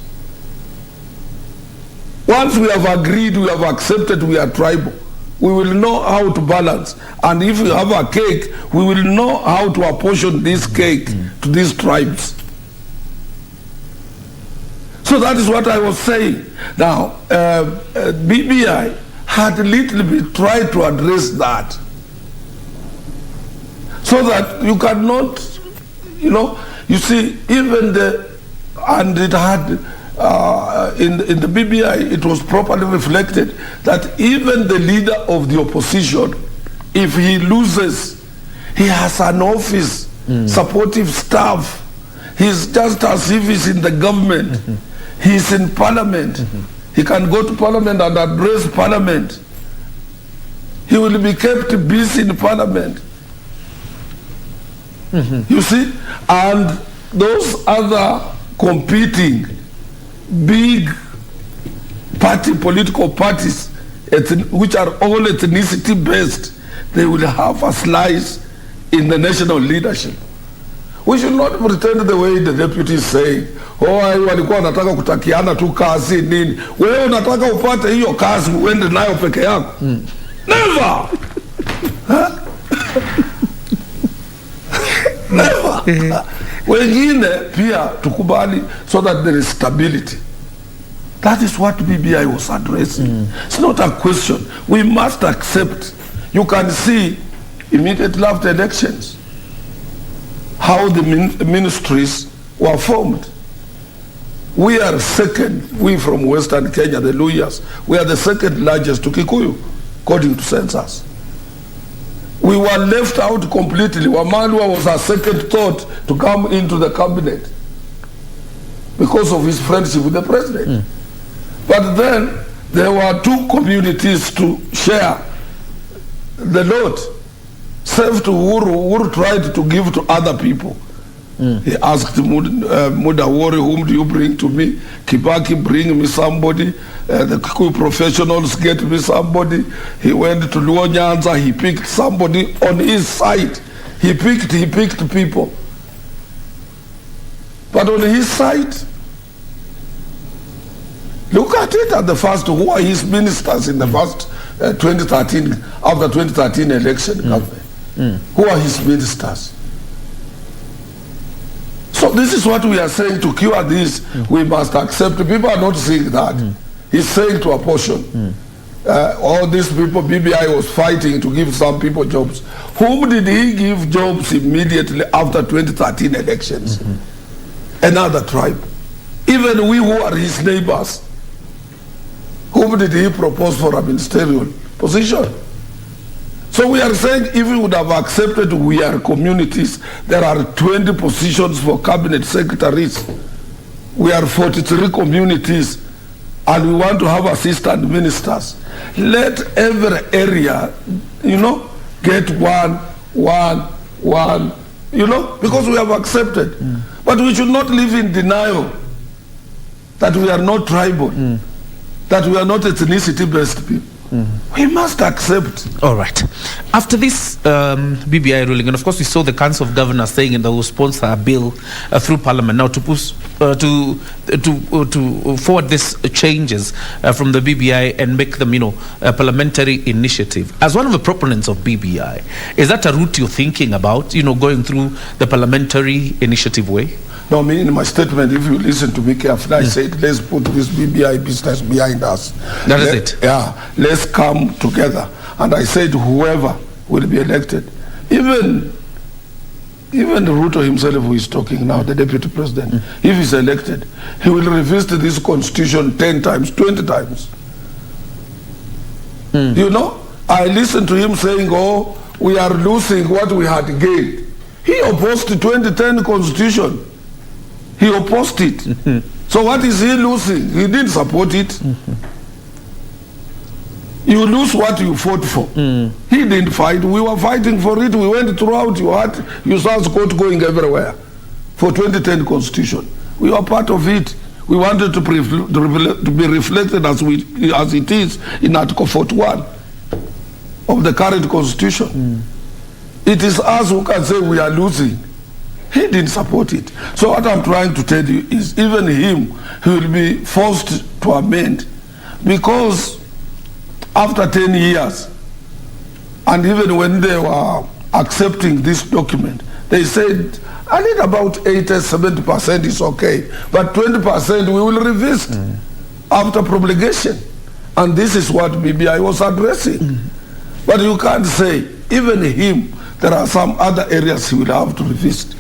Once we have agreed, we have accepted we are tribal, we will know how to balance. And if we have a cake, we will know how to apportion this cake to these tribes. So that is what I was saying. Now, BBI had a little bit tried to address that. So that you cannot, you see, even and it had, in the BBI, it was properly reflected that even the leader of the opposition, if he loses, he has an office, supportive staff. He's just as if he's in the government. He's in parliament. He can go to parliament and address parliament. He will be kept busy in parliament. You see? And those other competing big political parties, which are all ethnicity based, they will have a slice in the national leadership. We should not pretend the way the deputy is saying, walikuwa wanataka kutakiana tu kazi nini. Wewe unataka upate hiyo kazi uende nayo peke yako. Never. Never. Wengine pia tukubali so that there is stability. That is what BBI was addressing. It's not a question. We must accept. You can see immediately after elections how the ministries were formed. We are second, we from Western Kenya, the Luyas, we are the second largest to Kikuyu, according to census. We were left out completely. Wamalwa was our second thought to come into the cabinet because of his friendship with the president. But then there were two communities to share the load. Save to Uhuru tried to give to other people. He asked Mudawari, whom do you bring to me? Kibaki, bring me somebody. The Kikuyu professionals, get me somebody. He went to Luo Nyanza, he picked somebody on his side. He picked people. But on his side, look at it at the first, who are his ministers in the first 2013, after 2013 election government? Who are his ministers? So this is what we are saying. To cure this, we must accept. People are not saying that. He's saying to apportion. All these people, BBI was fighting to give some people jobs. Whom did he give jobs immediately after 2013 elections? Another tribe. Even we who are his neighbors. Whom did he propose for a ministerial position? So we are saying if we would have accepted we are communities, there are 20 positions for cabinet secretaries. We are 43 communities and we want to have assistant ministers. Let every area, get one, because we have accepted. But we should not live in denial that we are not tribal, that we are not ethnicity-based people. We must accept. All right. After this BBI ruling, and of course we saw the Council of Governors saying that they will sponsor a bill through Parliament now to push to forward these changes from the BBI and make them, a parliamentary initiative. As one of the proponents of BBI, is that a route you're thinking about? Going through the parliamentary initiative way? No, I mean, in my statement, if you listen to me carefully, I said, let's put this BBI business behind us. That is it? Yeah, let's come together. And I said, whoever will be elected, even Ruto himself who is talking now, the deputy president, if he's elected, he will revisit this constitution 10 times, 20 times. I listened to him saying, we are losing what we had gained. He opposed the 2010 constitution. He opposed it. So what is he losing? He didn't support it. You lose what you fought for. He didn't fight. We were fighting for it. We went throughout. You saw court going everywhere for 2010 constitution. We were part of it. We wanted to be reflected as it is in Article 41 of the current constitution. It is us who can say we are losing. He didn't support it. So what I'm trying to tell you is even him, he will be forced to amend, because after 10 years, and even when they were accepting this document, they said, I need about 80-70% is okay, but 20% we will revisit after promulgation. And this is what BBI was addressing. But you can't say, even him, there are some other areas he will have to revisit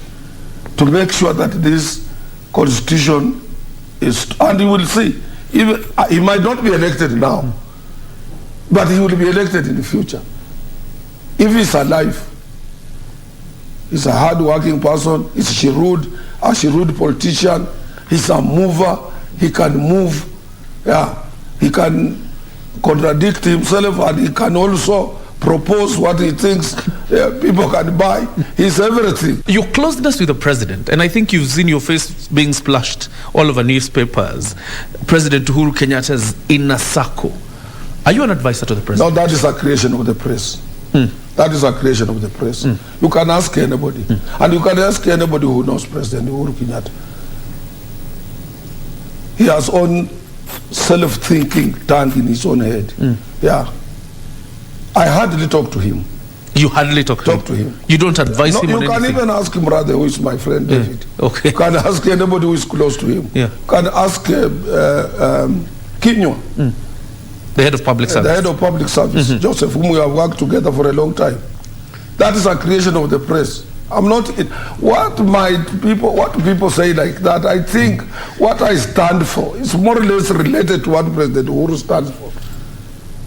to make sure that this constitution is, and you will see, even he might not be elected now, but he will be elected in the future. If he's alive, he's a hard-working person, he's a shrewd politician, he's a mover, he can move, he can contradict himself, and he can also propose what he thinks people can buy. He's everything. Your closeness with the president, and I think you've seen your face being splashed all over newspapers, President Uhuru Kenyatta's inner circle. Are you an advisor to the president? No, that is a creation of the press. That is a creation of the press. You can ask anybody. And you can ask anybody who knows President Uhuru Kenyatta. He has own self-thinking tank in his own head. Yeah. I hardly talk to him. You hardly talk to him? You don't advise him on anything? You can even ask him, brother, who is my friend David. Okay. You can ask anybody who is close to him. Yeah. You can ask Kinyo. The head of public service. The head of public service, Joseph, whom we have worked together for a long time. That is a creation of the press. I'm not. What people say like that, I think what I stand for is more or less related to what President Uhuru stands for.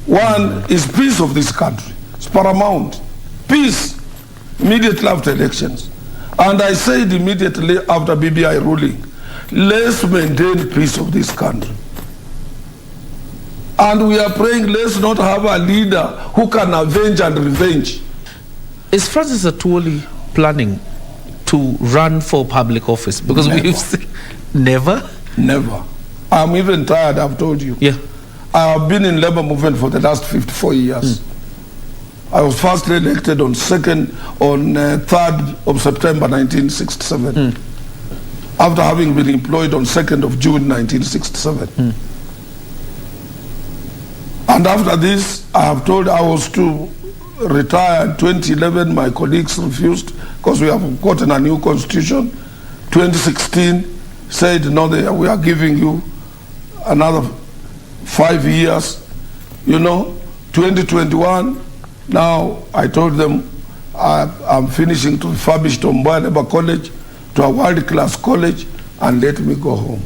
One is peace of this country. It's paramount. Peace immediately after elections. And I said immediately after BBI ruling, let's maintain peace of this country. And we are praying, let's not have a leader who can avenge and revenge. Is Francis Atwoli planning to run for public office? Because we've seen... Never? Never. I'm even tired, I've told you. Yeah. I have been in labor movement for the last 54 years. I was first elected on 3rd of September 1967. After having been employed on 2nd of June 1967. And after this, I have told I was to retire in 2011. My colleagues refused because we have gotten a new constitution. 2016 said, no, we are giving you another 5 years. You know, 2021, now I told them I'm finishing to refurbish Tomboya Labour College to a world-class college and let me go home.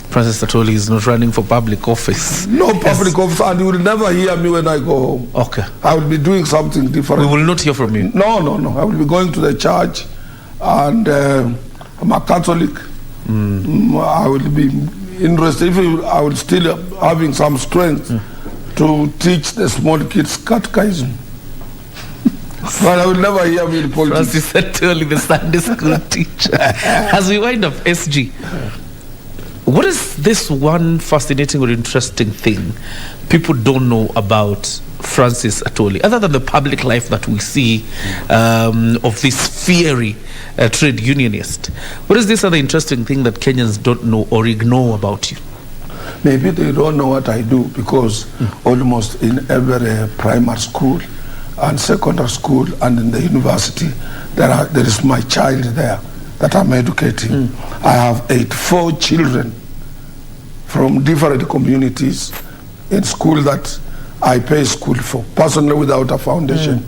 Francis Atwoli is not running for public office. No public office, and you will never hear me when I go home. Okay. I will be doing something different. We will not hear from you. No. I will be going to the church, and I'm a Catholic. I will be interested. I will still having some strength to teach the small kids catechism. But I will never hear me in politics. Francis Atwoli, the Sunday school teacher. As we wind up, SG, what is this one fascinating or interesting thing people don't know about Francis Atwoli, other than the public life that we see of this fiery trade unionist? What is this other interesting thing that Kenyans don't know or ignore about you? Maybe they don't know what I do because almost in every primary school and secondary school and in the university, there is my child there that I'm educating. I have 84 children from different communities in school that I pay school for, personally without a foundation.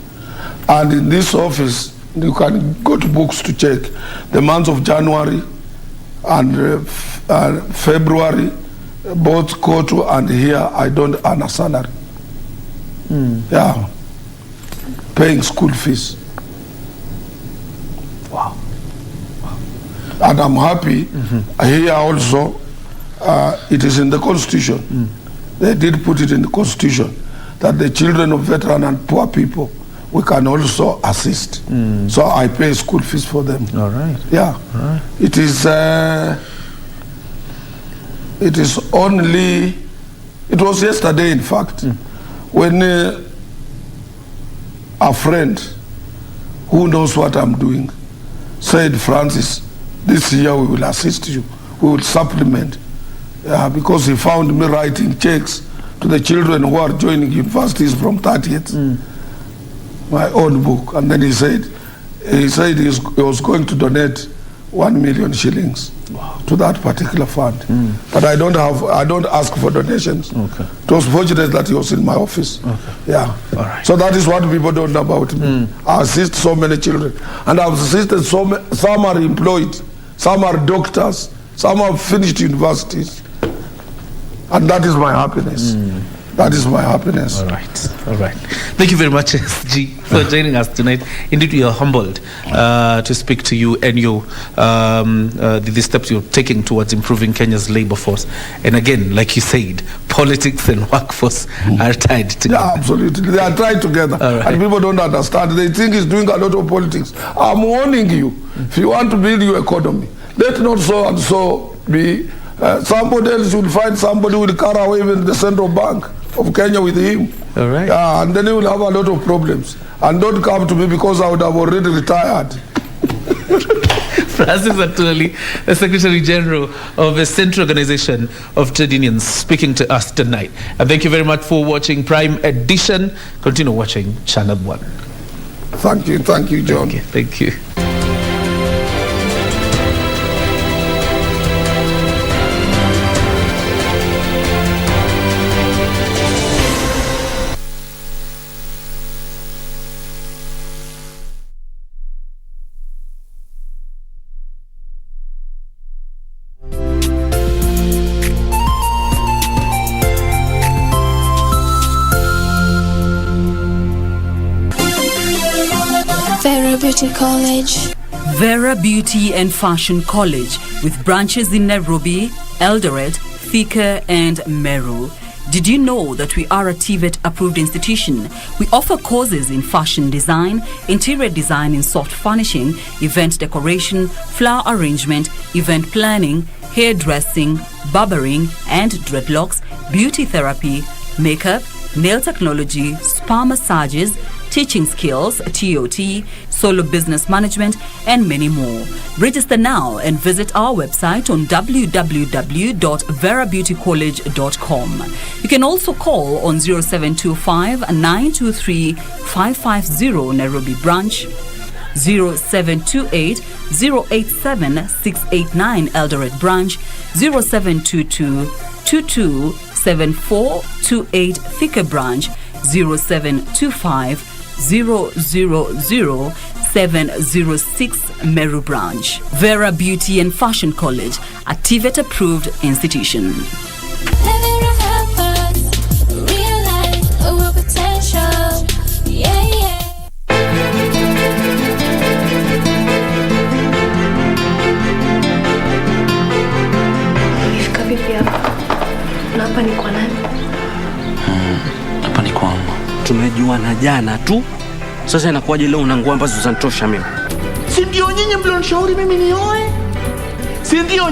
And in this office, you can go to books to check the months of January and February, both Kotu and here, I don't earn a salary. Yeah, paying school fees. Wow. And I'm happy here also. It is in the constitution. They did put it in the constitution that the children of veteran and poor people, we can also assist. So I pay school fees for them. All right. Yeah. All right. It was yesterday, in fact, when a friend who knows what I'm doing said, Francis, this year we will assist you. We will supplement. Because he found me writing checks to the children who are joining universities from 30th, my own book. And then he said he was going to donate 1 million shillings to that particular fund. But I don't ask for donations. Okay. It was fortunate that he was in my office. Okay. Yeah. All right. So that is what people don't know about me. I assist so many children. And I've assisted some are employed, some are doctors, some have finished universities. And that is my happiness. That is my happiness. All right. All right. Thank you very much, SG, for joining us tonight. Indeed, we are humbled to speak to you and your the steps you're taking towards improving Kenya's labor force. And again, like you said, politics and workforce are tied together. Yeah, absolutely. They are tied together. Right. And people don't understand. They think he's doing a lot of politics. I'm warning you, if you want to build your economy, let not so and so be. Somebody else will find somebody who will carry away even the central bank. of Kenya with him. All right. And then he will have a lot of problems. And don't come to me because I would have already retired. Francis Atwoli, the Secretary General of the Central Organization of Trade Unions, speaking to us tonight. And thank you very much for watching Prime Edition. Continue watching Channel 1. Thank you, John. Thank you. Beauty College. Vera Beauty and Fashion College, with branches in Nairobi, Eldoret, Thika and Meru. Did you know that we are a TVET approved institution? We offer courses in fashion design, interior design in soft furnishing, event decoration, flower arrangement, event planning, hairdressing, barbering and dreadlocks, beauty therapy, makeup, nail technology, spa massages, teaching skills, TOT, solo business management, and many more. Register now and visit our website on www.verabeautycollege.com. You can also call on 0725-923-550 Nairobi branch, 0728-087-689 Eldoret branch, 0722-227428 Thika branch, 0725-000-706 Meru branch. Vera Beauty and Fashion College, a TVET approved institution. Ifika vipi hapa? Na hapa ni kwa nani? Hapa ni kwa Ouma. Tumejuana jana tu. Sasa inakuwaje leo una nguo ambazo zinatosha mimi? Si ndio nyinyi mlionishauri mimi nioe? Si ndio